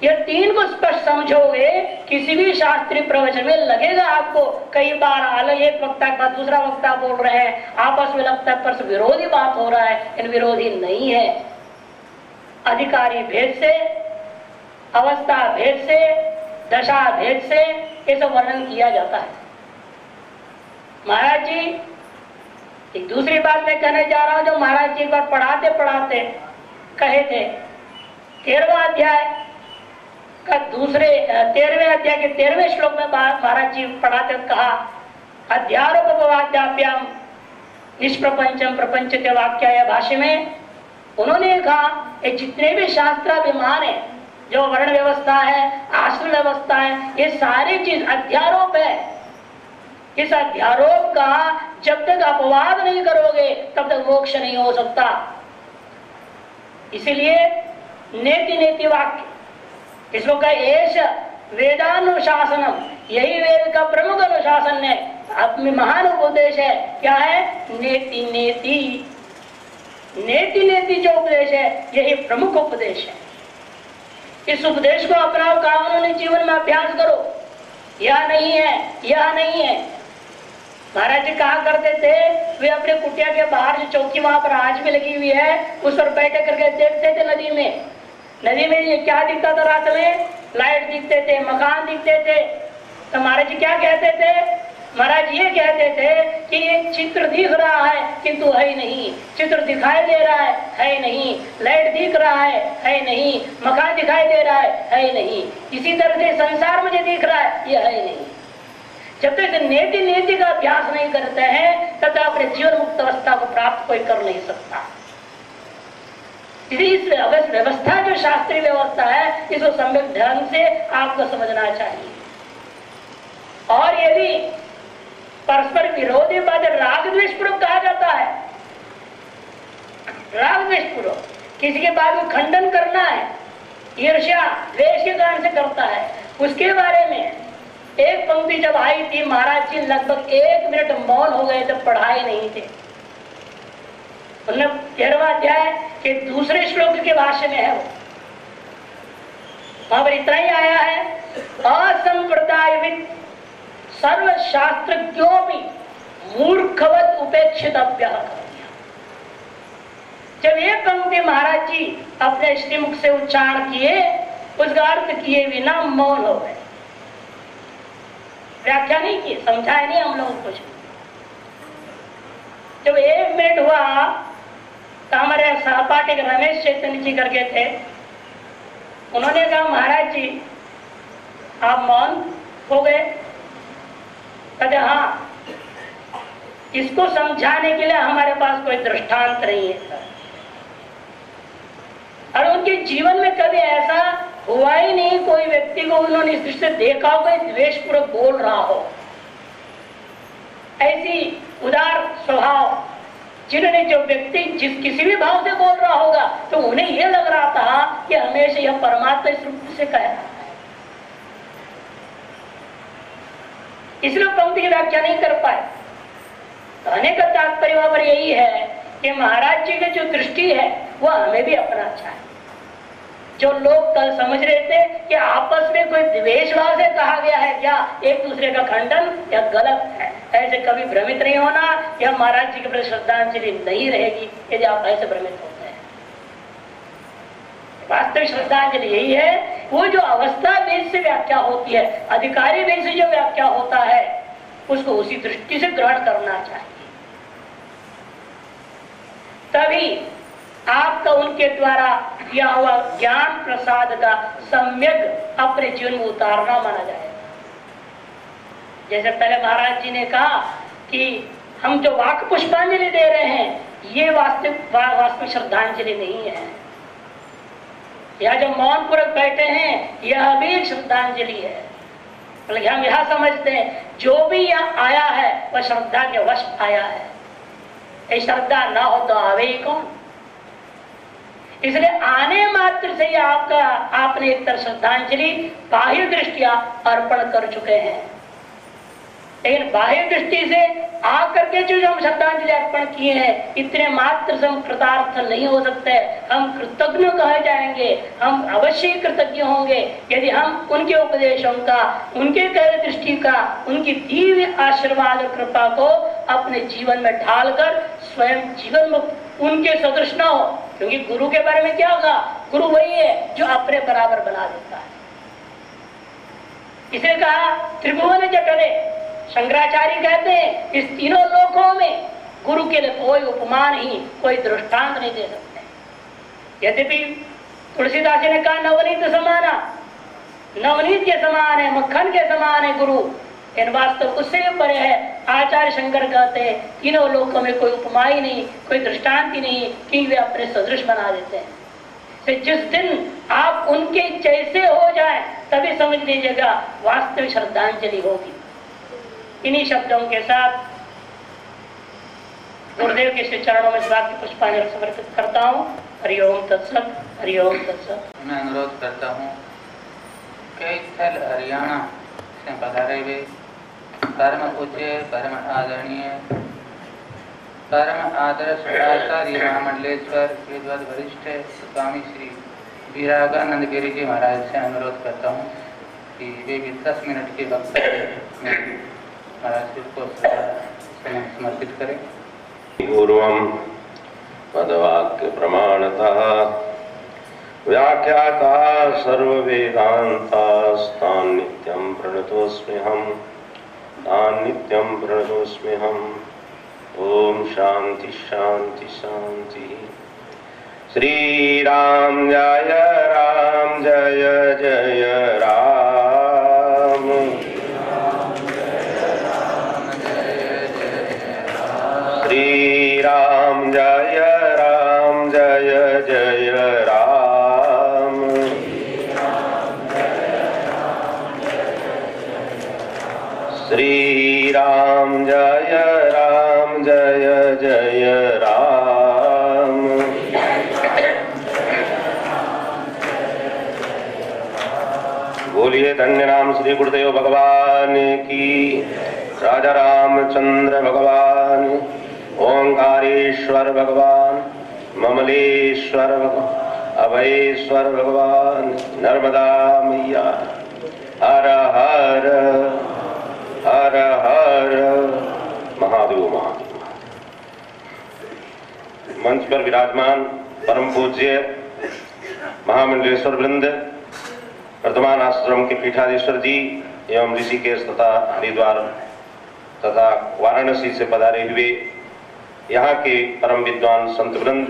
ये 3 को स्पष्ट समझोगे, किसी भी शास्त्रीय प्रवचन में लगेगा आपको कई बार अलग एक वक्ता के बाद दूसरा वक्ता बोल रहे हैं, आपस में लगता है परस्पर विरोधी बात हो रहा है, इन विरोधी नहीं है। अधिकारी भेद से, अवस्था भेद से, दशा भेद से ये सब वर्णन किया जाता है। महाराज जी एक दूसरी बात मैं कहने जा रहा हूं, जो महाराज जी एक बार पढ़ाते पढ़ाते कहे थे, 13वां अध्याय का 13वें अध्याय के 13वें श्लोक में महाराज जी पढ़ाते कहा, अध्यारोपवाद्याभ्याम निष्प्रपंचम प्रपंचते वाक्याय भाष्य में उन्होंने कहा ये जितने भी शास्त्राभिमान है, जो वर्ण व्यवस्था है, आश्रम व्यवस्था है, ये सारी चीज अध्यारोप है। इस अध्यारोप का जब तक अपवाद नहीं करोगे तब तक मोक्ष नहीं हो सकता। इसीलिए नेति नेति वाक्य इसको कहा एष वेदानुशासनम, यही वेद का प्रमुख अनुशासन है। आप में महान उपदेश है। क्या है? नेति नेति, नेति नेति जो उपदेश है यही प्रमुख उपदेश है। इस उपदेश को अपनाओ, कामों जीवन में अभ्यास करो। यह नहीं है, यह नहीं है। महाराज जी कहा करते थे, वे अपने कुटिया के बाहर जो चौकी वहां पर आज भी लगी हुई है उस पर बैठे करके देखते थे नदी में। नदी में ये क्या दिखता था? रात में लाइट दिखते थे, मकान दिखते थे। तो महाराज जी क्या कहते थे? महाराज ये कहते थे कि एक चित्र दिख रहा है किंतु है ही नहीं, चित्र दिखाई दे रहा है नहीं, लाइट दिख रहा है नहीं, मकान दिखाई दे रहा है ही नहीं, इसी तरह से संसार मुझे दिख रहा है, यह है नहीं। जब तक नेति नेति का अभ्यास नहीं करते हैं तब तक अपने जीवन मुक्त अवस्था को प्राप्त कोई कर नहीं सकता। इस व्यवस्था जो शास्त्रीय व्यवस्था है इसको सम्यक ढंग से आपको समझना चाहिए। और यदि परस्पर विरोधी बात राग द्वेष पूर्वक कहा जाता है, राग द्वेष पूर्वक किसी के बात को खंडन करना है, ईर्ष्या द्वेष के कारण से करता है, उसके बारे में एक पंक्ति जब आई थी महाराज जी लगभग 1 मिनट मौन हो गए थे, पढ़ाए नहीं थे। 13वां अध्याय के दूसरे श्लोक के भाष्य में है वो, वहां पर इतना ही आया है, असंप्रदायविद सर्वशास्त्रज्ञों भी मूर्खवत उपेक्षितव्य। जब ये पंक्ति महाराज जी अपने श्रीमुख से उच्चारण किए, उसका अर्थ किए बिना मौन हो गए, व्याख्या नहीं की, समझाया नहीं हम लोगों को कुछ। जब 1 मिनट हुआ तो हमारे सहपाठी रमेश चैतन्य जी करके थे, उन्होंने कहा महाराज जी आप मौन हो गए? कहते हाँ, इसको समझाने के लिए हमारे पास कोई दृष्टांत नहीं है। और उनके जीवन में कभी ऐसा हुआ ही नहीं कोई व्यक्ति को उन्होंने इस दृष्टि से देखा हो कोई द्वेषपूर्वक बोल रहा हो। ऐसी उदार स्वभाव जिन्होंने, जो व्यक्ति जिस किसी भी भाव से बोल रहा होगा तो उन्हें यह लग रहा था कि हमेशा यह परमात्मा इस रूप से कह रहा है, इसलिए पंक्ति की व्याख्या नहीं कर पाए। कहने का तात्पर्य वहां पर यही है कि महाराज जी की जो दृष्टि है वह हमें भी अपना चाहिए। जो लोग कल समझ रहे थे कि आपस में कोई द्वेष भाव से कहा गया है क्या, एक दूसरे का खंडन, यह गलत है। ऐसे कभी भ्रमित नहीं होना, यह महाराज जी के प्रति श्रद्धांजलि नहीं रहेगी यदि आप ऐसे भ्रमित होते हैं। वास्तविक श्रद्धांजलि यही है, वो जो अवस्था भेद से व्याख्या होती है, अधिकारी भेद से जो व्याख्या होता है, उसको उसी दृष्टि से ग्रहण करना चाहिए। तभी आपका उनके द्वारा किया हुआ ज्ञान प्रसाद का सम्यक अपने जीवन में उतारना माना जाएगा। जैसे पहले महाराज जी ने कहा कि हम जो वाक पुष्पांजलि दे रहे हैं ये वास्तविक श्रद्धांजलि नहीं है। यह जो मौन पूर्वक बैठे हैं यह भी एक श्रद्धांजलि है। बल्कि हम यह समझते हैं जो भी यहाँ आया है वह श्रद्धा के वश आया है। ये श्रद्धा ना हो तो आवे ही कौन। इसलिए आने मात्र से ही आपने एक तरह श्रद्धांजलि बाह्य दृष्टिया अर्पण कर चुके हैं। लेकिन बाह्य दृष्टि से आकर के जो हम श्रद्धांजलि अर्पण किए हैं इतने मात्र से हम कृतार्थ नहीं हो सकते। हम कृतज्ञ कहे जाएंगे, हम अवश्य कृतज्ञ होंगे यदि हम उनके उपदेशों का, उनके कार्य दृष्टि का, उनकी दिव्य आशीर्वाद और कृपा को अपने जीवन में ढालकर स्वयं जीवन में उनके सदृश न हो। क्योंकि गुरु के बारे में क्या होगा, गुरु वही है जो अपने बराबर बना देता है। इसे कहा त्रिभुवन जटने, शंकराचार्य कहते हैं इस तीनों लोकों में गुरु के लिए कोई उपमा नहीं, कोई दृष्टांत नहीं दे सकते। यद्यपि तुलसीदास जी ने कहा नवनीत समाना, नवनीत के समान है, मक्खन के समान है गुरु, इन वास्तव उससे भी परे है। आचार्य शंकर कहते हैं तीनों लोकों में कोई उपमा ही नहीं, कोई दृष्टांत ही नहीं कि वे अपने सदृश बना देते हैं। तो जिस दिन आप उनके जैसे हो जाए तभी समझ लीजिएगा वास्तविक श्रद्धांजलि होगी। इन्हीं शब्दों के साथ गुरुदेव के श्री चरणों में स्वागत पुष्पांजलि समर्पित करता हूँ। हरिओम तत्सत, हरिओम तत्सत। मैं अनुरोध करता हूँ कि स्थल हरियाणा से पधारे हुए परम पूज्य परम आदरणीय परम आदर्श आचार्य महामंडलेश्वर विद्वत वरिष्ठ स्वामी श्री वीरागानंद गिरी जी महाराज से अनुरोध करता हूँ कि वे भी 10 मिनट के वक्तव्य में महाराज को समर्पित करें। पूर्वं पदवाक्य प्रमाणतः व्याख्याता सर्ववेदान्तास्तान् नित्यं प्रणतोऽस्म्यहं तान् नित्यं प्रणतोऽस्म्यहम्। ओम शांति शांति शांति। श्री राम जय जय राम। श्री राम जय जय राम। श्री राम जय जय राम। बोलिए धन्य नाम श्री गुरुदेव भगवान की। राजा रामचंद्र भगवान, ओंकारेश्वर भगवान, ममलेश्वर भगवान, अभयेश्वर भगवान, नर्मदा मैया, हर हर हर हर महादेव महादेव। मंच पर विराजमान परम पूज्य महामंडलेश्वर वृंद, वर्तमान आश्रम के पीठाधीश्वर जी एवं ऋषिकेश तथा हरिद्वार तथा वाराणसी से पधारे हुए यहाँ के परम विद्वान संत वृंद,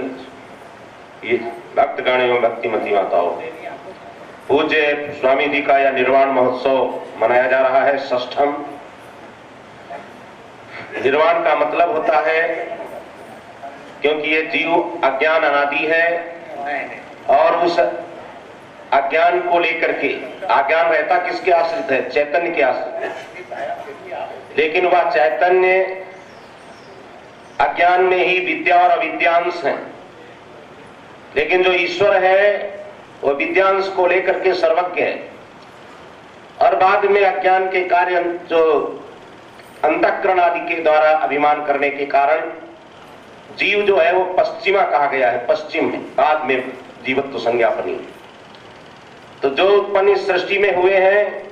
भक्तगण एवं भक्तिमती माताओं, पूज्य स्वामी जी का यह निर्वाण महोत्सव मनाया जा रहा है, 6ठम। निर्वाण का मतलब होता है, क्योंकि ये जीव अज्ञान अनादि है और उस अज्ञान को लेकर के, अज्ञान रहता किसके आश्रित है? चैतन्य के आश्रित है। लेकिन वह चैतन्य अज्ञान में ही विद्या और अविद्यांश है। लेकिन जो ईश्वर है वो विद्यांश को लेकर के सर्वज्ञ है। और बाद में अज्ञान के कार्य जो अंतःकरण आदि के द्वारा अभिमान करने के कारण जीव जो है वो पश्चिमा कहा गया है, पश्चिम है, बाद में जीवत्व संज्ञापनी। तो जो उत्पन्न इस सृष्टि में हुए हैं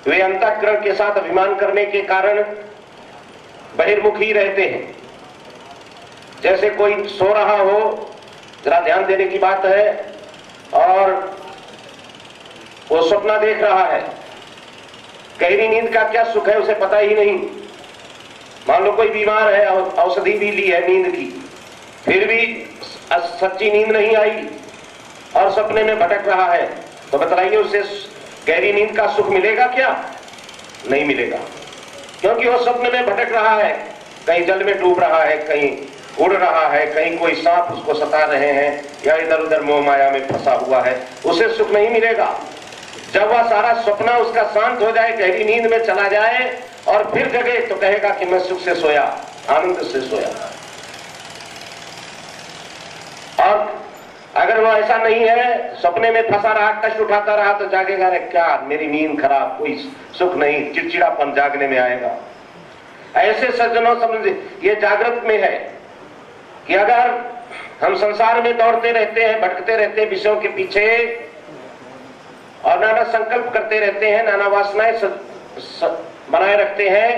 वे अंतःकरण के साथ अभिमान करने के कारण बहिर्मुखी रहते हैं। जैसे कोई सो रहा हो, जरा ध्यान देने की बात है, और वो सपना देख रहा है। गहरी नींद का क्या सुख है उसे पता ही नहीं। मान लो कोई बीमार है, औषधि भी ली है नींद की, फिर भी सच्ची नींद नहीं आई और सपने में भटक रहा है, तो बताइए उसे गहरी नींद का सुख मिलेगा क्या? नहीं मिलेगा, क्योंकि वो सपने में भटक रहा है, कहीं जल में डूब रहा है, कहीं उड़ रहा है, कहीं कोई सांप उसको सता रहे हैं, या इधर उधर मोह माया में फंसा हुआ है, उसे सुख नहीं मिलेगा। जब वह सारा सपना उसका शांत हो जाए, गहरी नींद में चला जाए और फिर जगे, तो कहेगा कि मैं सुख से सोया, आनंद से सोया। और अगर वो ऐसा नहीं है, सपने में फंसा रहा, कष्ट उठाता रहा, तो जागेगा, अरे क्या मेरी नींद खराब, कोई सुख नहीं, चिड़चिड़ापन जागने में आएगा। ऐसे सज्जनों समझे ये जागृत में है कि अगर हम संसार में दौड़ते रहते हैं, भटकते रहते हैं विषयों के पीछे और नाना संकल्प करते रहते हैं, नाना वासनाएं बनाए रखते हैं,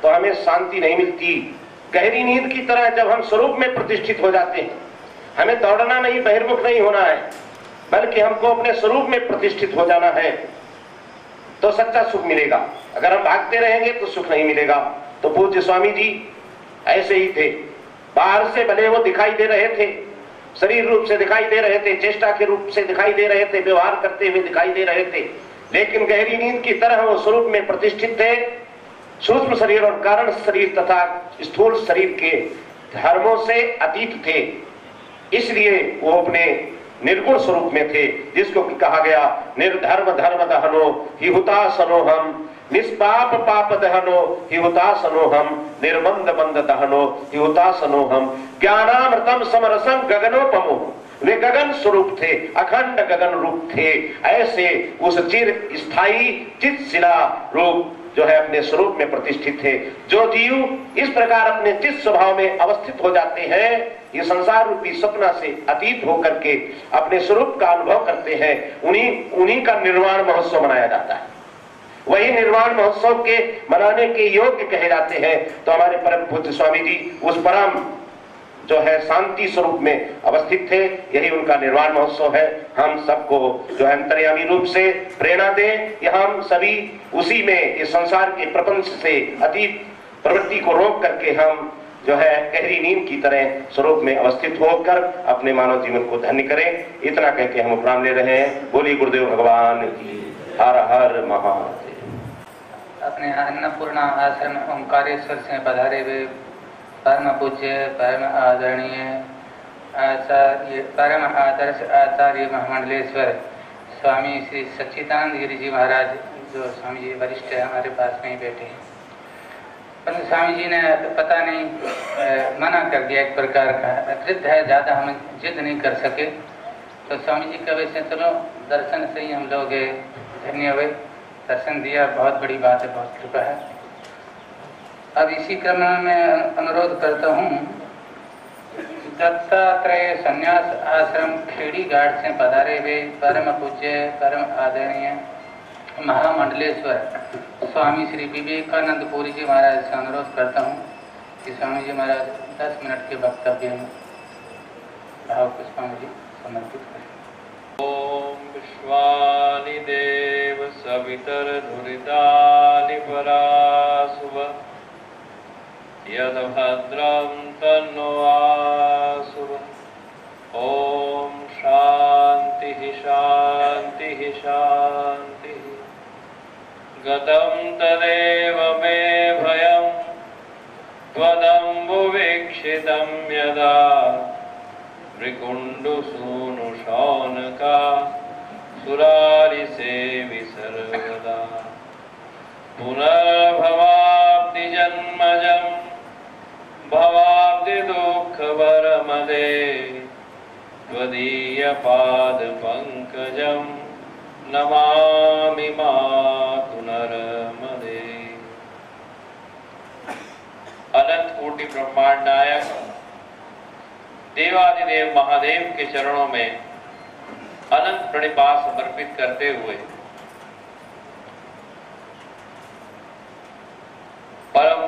तो हमें शांति नहीं मिलती। गहरी नींद की तरह जब हम स्वरूप में प्रतिष्ठित हो जाते हैं, हमें दौड़ना नहीं, बहिर्मुख नहीं होना है, बल्कि हमको अपने स्वरूप में प्रतिष्ठित हो जाना है, तो सच्चा सुख मिलेगा। अगर हम भागते रहेंगे तो सुख नहीं मिलेगा। तो पूज्य स्वामी जी ऐसे ही थे। बाहर से भले वो दिखाई दे रहे थे, शरीर रूप से दिखाई दे रहे थे, चेष्टा के रूप से दिखाई दे रहे थे, व्यवहार करते हुए दिखाई दे रहे थे, लेकिन गहरी नींद की तरह वो स्वरूप में प्रतिष्ठित थे। सूक्ष्म शरीर और कारण शरीर तथा स्थूल शरीर के धर्मों से अतीत थे, इसलिए वो अपने निर्गुण स्वरूप में थे, जिसको कहा गया निर्धर्म धर्म दहनो हिहुतासनो हम, निष्पाप पाप दहनो हिहुतासनो हम, निर्बंध बंध दहनो हिहुतासनो हम, ज्ञानामृतम समरसम गगनोपमो। वे गगन स्वरूप थे, अखंड गगन रूप थे। ऐसे उस चिर स्थायी चित शिला रूप जो है अपने स्वरूप में प्रतिष्ठित थे। जो जीव इस प्रकार अपने चित्त स्वभाव में अवस्थित हो जाते हैं, ये संसार रूपी सपना से अतीत होकर के अपने स्वरूप का अनुभव करते हैं, उन्हीं का निर्वाण महोत्सव मनाया जाता है। वही निर्वाण महोत्सव के मनाने के योग्य कहे जाते हैं। तो हमारे परम पूज्य स्वामी जी उस परम जो है शांति स्वरूप में अवस्थित थे, यही उनका निर्वाण महोत्सव है। हम सबको जो है अंतर्यामी रूप से प्रेरणा दें कि हम सभी उसी में इस संसार के प्रपंच से अतीत प्रवृत्ति को रोक करके हम जो है गहरी नींद की तरह स्वरूप में अवस्थित होकर अपने मानव जीवन को धन्य करें। इतना कह के हम उपराम ले रहे हैं। बोलिए गुरुदेव भगवान की। हर हर महादेव। अपने अन्नपूर्णा आश्रम ओंकारेश्वर से पधारे हुए परम पूज्य परम आदरणीय आचार्य परम आदर्श आचार्य महामंडलेश्वर स्वामी श्री सच्चिदानंद गिरि जी महाराज, जो स्वामी जी वरिष्ठ है, हमारे पास में ही बैठे हैं। परंतु स्वामी जी ने पता नहीं मना कर दिया, एक प्रकार का वृद्ध है, ज़्यादा हम जिद नहीं कर सके। तो स्वामी जी का वैसे चलो दर्शन से ही हम लोग धन्य हुए, दर्शन दिया, बहुत बड़ी बात है, बहुत कृपा है। अब इसी क्रम में मैं अनुरोध करता हूँ, दत्तात्रेय संन्यास आश्रम खेड़ी घाट से पधारे हुए परम पूज्य परम आदरणीय महामंडलेश्वर स्वामी श्री विवेकानंद पुरी जी महाराज से अनुरोध करता हूँ कि स्वामी जी महाराज 10 मिनट के वक्तव्य में भाव पुष्पांजलि समर्पित करें। ओम विश्वानि देव सवितरधुरितानि परासुव यद भद्रं तन्नो आसुव। ओम शांति शांति शांति। गतं तदेव मे भयं त्वदम्बुवीक्षितं यदा मृकुण्डुसूनु शौनका सुरारिसेवि सर्वदा। पुनर्भवाब्धि जन्मजं भवाब्धि दुःखभरमदे त्वदीयपादपङ्कजं नमामि मातुनरमदे। अनंत कोटि ब्रह्मांड नायक देवादिदेव महादेव के चरणों में अनंत प्रणिपात समर्पित करते हुए परम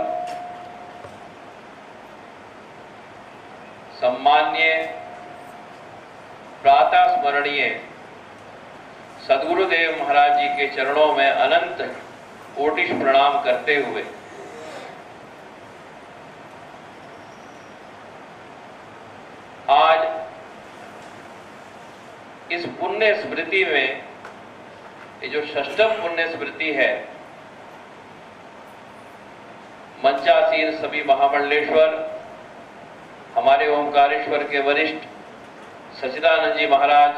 सम्मान्य प्रातः स्मरणीय सद्गुरुदेव महाराज जी के चरणों में अनंत कोटि प्रणाम करते हुए आज इस पुण्य स्मृति में, ये जो षष्ठम पुण्य स्मृति है, मंचासीन सभी महामंडलेश्वर, हमारे ओंकारेश्वर के वरिष्ठ सच्चिदानंद जी महाराज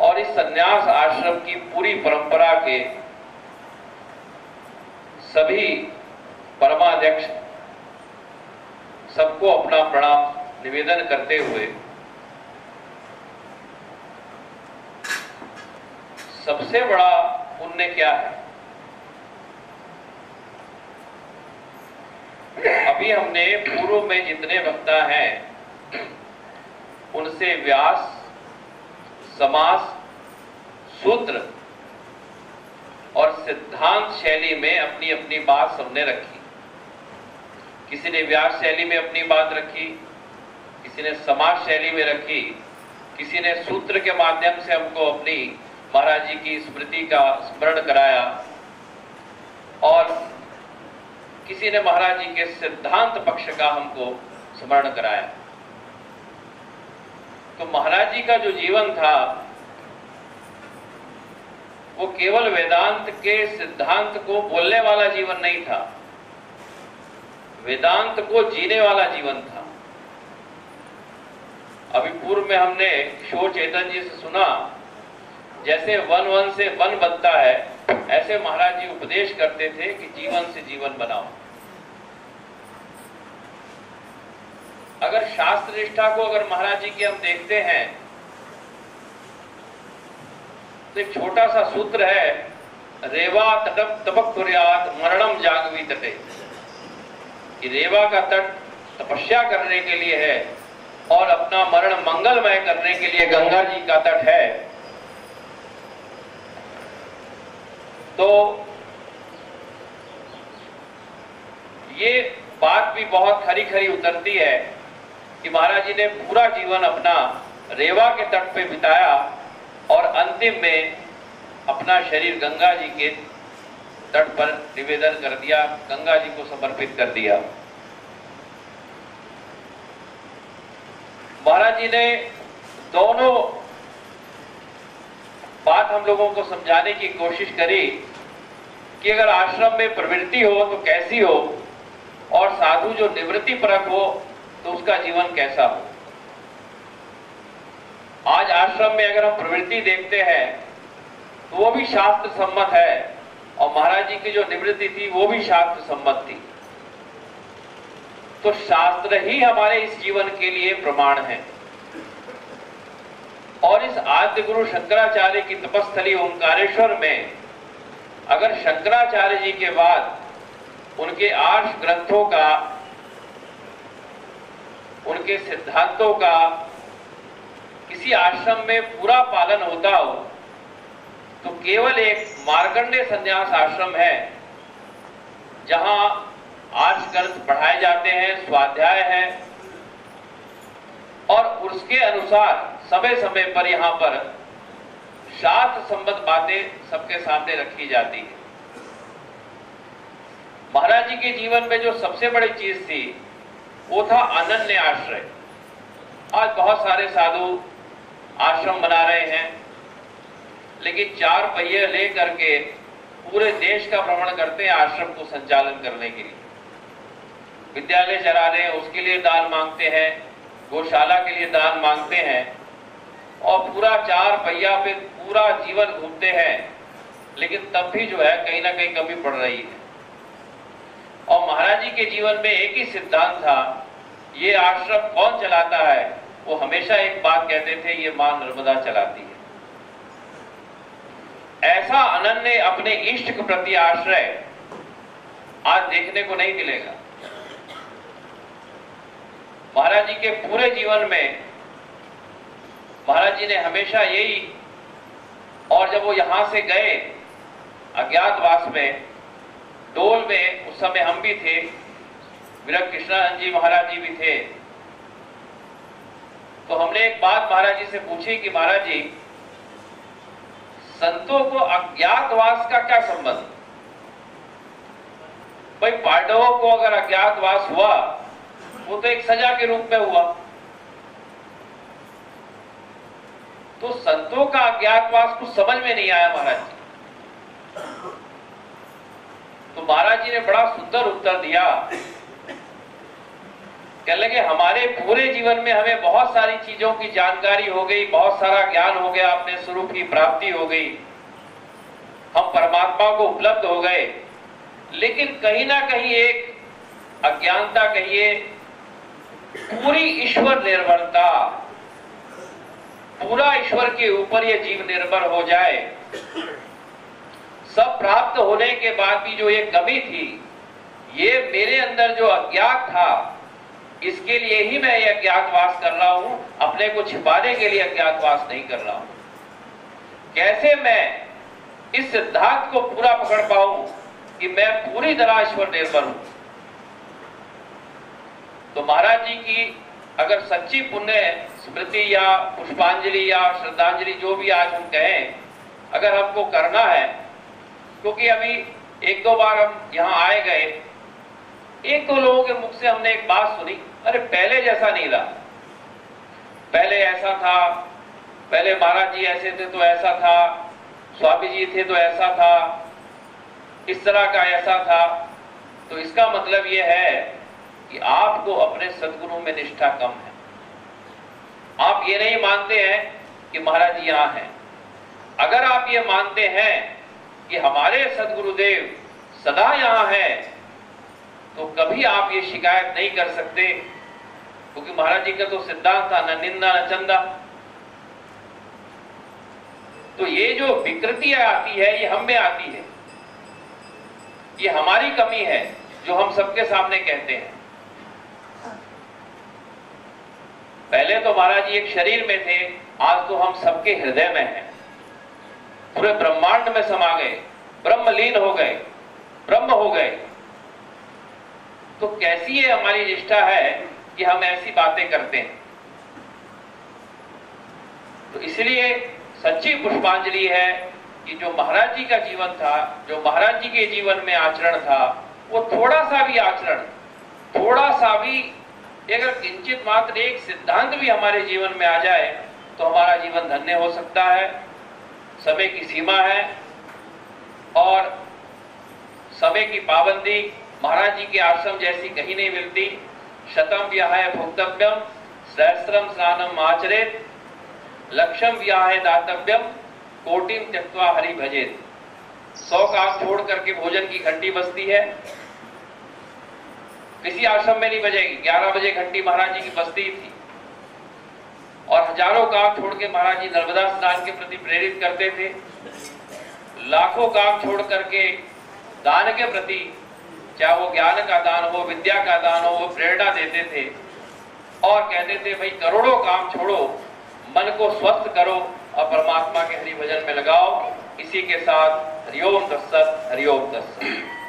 और इस संन्यास आश्रम की पूरी परंपरा के सभी परमाध्यक्ष, सबको अपना प्रणाम निवेदन करते हुए सबसे बड़ा पुण्य क्या है? अभी हमने पूर्व में जितने वक्ता हैं उनसे व्यास, समास, सूत्र और सिद्धांत शैली में अपनी अपनी बात सबने रखी। किसी ने व्यास शैली में अपनी बात रखी, किसी ने समाज शैली में रखी, किसी ने सूत्र के माध्यम से हमको अपनी महाराज जी की स्मृति का स्मरण कराया और किसी ने महाराज जी के सिद्धांत पक्ष का हमको स्मरण कराया। तो महाराज जी का जो जीवन था वो केवल वेदांत के सिद्धांत को बोलने वाला जीवन नहीं था, वेदांत को जीने वाला जीवन था। अभी पूर्व में हमने किशोर चैतन्य जी से सुना, जैसे वन वन से वन बनता है, ऐसे महाराज जी उपदेश करते थे कि जीवन से जीवन बनाओ। अगर शास्त्र निष्ठा को अगर महाराज जी के हम देखते हैं तो एक छोटा सा सूत्र है, रेवा तटप तपक्कुर्यात् मरणम जागवी तटे, कि रेवा का तट तपस्या करने के लिए है और अपना मरण मंगलमय करने के लिए गंगा जी का तट है। तो ये बात भी बहुत खरी खरी उतरती है कि महाराज जी ने पूरा जीवन अपना रेवा के तट पे बिताया और अंतिम में अपना शरीर गंगा जी के तट पर निवेदन कर दिया, गंगा जी को समर्पित कर दिया। महाराज जी ने दोनों बात हम लोगों को समझाने की कोशिश करी कि अगर आश्रम में प्रवृत्ति हो तो कैसी हो, और साधु जो निवृत्ति परक हो तो उसका जीवन कैसा हो। आज आश्रम में अगर हम प्रवृत्ति देखते हैं तो वो भी शास्त्र सम्मत है, और महाराज जी की जो निवृत्ति थी वो भी शास्त्र सम्मत थी। तो शास्त्र ही हमारे इस जीवन के लिए प्रमाण है। और इस आद्य गुरु शंकराचार्य की तपस्थली ओंकारेश्वर में अगर शंकराचार्य जी के बाद उनके आर्ष ग्रंथों का, उनके सिद्धांतों का किसी आश्रम में पूरा पालन होता हो तो केवल एक मार्कंडेय संन्यास आश्रम है जहां आर्ष ग्रंथ पढ़ाए जाते हैं, स्वाध्याय है, और उसके अनुसार समय समय पर यहां पर शास्त्र संबद्ध बातें सबके सामने रखी जाती है। महाराज जी के जीवन में जो सबसे बड़ी चीज थी वो था अनन्य आश्रय। आज बहुत सारे साधु आश्रम बना रहे हैं, लेकिन 4 पहिए ले करके पूरे देश का भ्रमण करते हैं आश्रम को संचालन करने के लिए। विद्यालय चला रहे हैं, उसके लिए दान मांगते हैं, गौशाला के लिए दान मांगते हैं, और पूरा 4 पहिया पे पूरा जीवन घूमते हैं, लेकिन तब भी जो है कहीं ना कहीं कमी पड़ रही है। और महाराज जी के जीवन में एक ही सिद्धांत था, ये आश्रम कौन चलाता है? वो हमेशा एक बात कहते थे, ये मां नर्मदा चलाती है। ऐसा अनन्य अपने इष्ट के प्रति आश्रय आज देखने को नहीं मिलेगा। महाराज जी के पूरे जीवन में महाराज जी ने हमेशा यही, और जब वो यहां से गए अज्ञातवास में, डोल में उस समय हम भी थे, विरक्त कृष्णानंद जी महाराज जी भी थे, तो हमने एक बात महाराज जी से पूछी कि महाराज जी, संतों को अज्ञातवास का क्या संबंध? भाई पांडवों को अगर अज्ञातवास हुआ वो तो एक सजा के रूप में हुआ, तो संतों का अज्ञातवास कुछ समझ में नहीं आया महाराज जी। तो महाराज जी ने बड़ा सुंदर उत्तर दिया, कहने लगे हमारे पूरे जीवन में हमें बहुत सारी चीजों की जानकारी हो गई, बहुत सारा ज्ञान हो गया, अपने स्वरूप की प्राप्ति हो गई, हम परमात्मा को उपलब्ध हो गए, लेकिन कहीं ना कहीं एक अज्ञानता कहिए, पूरी ईश्वर निर्भरता, पूरा ईश्वर के ऊपर ये जीव निर्भर हो जाए, सब प्राप्त होने के बाद भी जो ये कमी थी, ये मेरे अंदर जो अज्ञात था, इसके लिए ही मैं ये अज्ञातवास कर रहा हूं, अपने को छिपाने के लिए अज्ञातवास नहीं कर रहा हूं। कैसे मैं इस सिद्धांत को पूरा पकड़ पाऊं कि मैं पूरी तरह ईश्वर निर्भर हूं? तो महाराज जी की अगर सच्ची पुण्य स्मृति या पुष्पांजलि या श्रद्धांजलि जो भी आज हम कहें, अगर हमको करना है, क्योंकि अभी 1-2 बार हम यहाँ आए गए, 1-2 लोगों के मुख से हमने एक बात सुनी, अरे पहले जैसा नहीं रहा, पहले ऐसा था, पहले महाराज जी ऐसे थे तो ऐसा था, स्वामी जी थे तो ऐसा था, इस तरह का ऐसा था। तो इसका मतलब यह है कि आपको अपने सदगुरु में निष्ठा कम है। आप ये नहीं मानते हैं कि महाराज जी यहाँ हैं। अगर आप ये मानते हैं कि हमारे सदगुरुदेव सदा यहाँ हैं, तो कभी आप ये शिकायत नहीं कर सकते, क्योंकि महाराज जी का तो सिद्धांत था न निंदा न चंदा। तो ये जो विकृति आती है, ये हम में आती है। ये हमारी कमी है जो हम सबके सामने कहते हैं। पहले तो महाराज जी एक शरीर में थे, आज तो हम सबके हृदय में हैं, पूरे ब्रह्मांड में समा गए, ब्रह्मलीन हो गए, ब्रह्म हो गए। तो कैसी ये हमारी निष्ठा है कि हम ऐसी बातें करते हैं। तो इसलिए सच्ची पुष्पांजलि है कि जो महाराज जी का जीवन था, जो महाराज जी के जीवन में आचरण था, वो थोड़ा सा भी आचरण, थोड़ा सा भी अगर किंचित मात्र एक सिद्धांत भी हमारे जीवन में आ जाए तो हमारा जीवन धन्य हो सकता है। समय की सीमा है और समय की पाबंदी महाराज जी के आश्रम जैसी कहीं नहीं मिलती। शतम व्याहाय भोक्तव्यम, सहस्रम स्नानम आचरेत, लक्षम व्याहाय दातव्यम, कोटिम त्यक्त्वा हरि भजेत। 100 काम छोड़ करके भोजन की घंटी बजती है, किसी आश्रम में नहीं बजेगी। 11 बजे घंटी महाराज जी की बजती थी और हजारों काम छोड़ के महाराज जी नर्मदा स्नान के प्रति प्रेरित करते थे। लाखों काम छोड़ करके दान के प्रति, चाहे वो ज्ञान का दान हो, विद्या का दान हो, वो प्रेरणा देते थे और कहते थे भाई करोड़ों काम छोड़ो, मन को स्वस्थ करो और परमात्मा के हरि भजन में लगाओ। इसी के साथ हरिओम तत्सत, हरिओम तत्सत।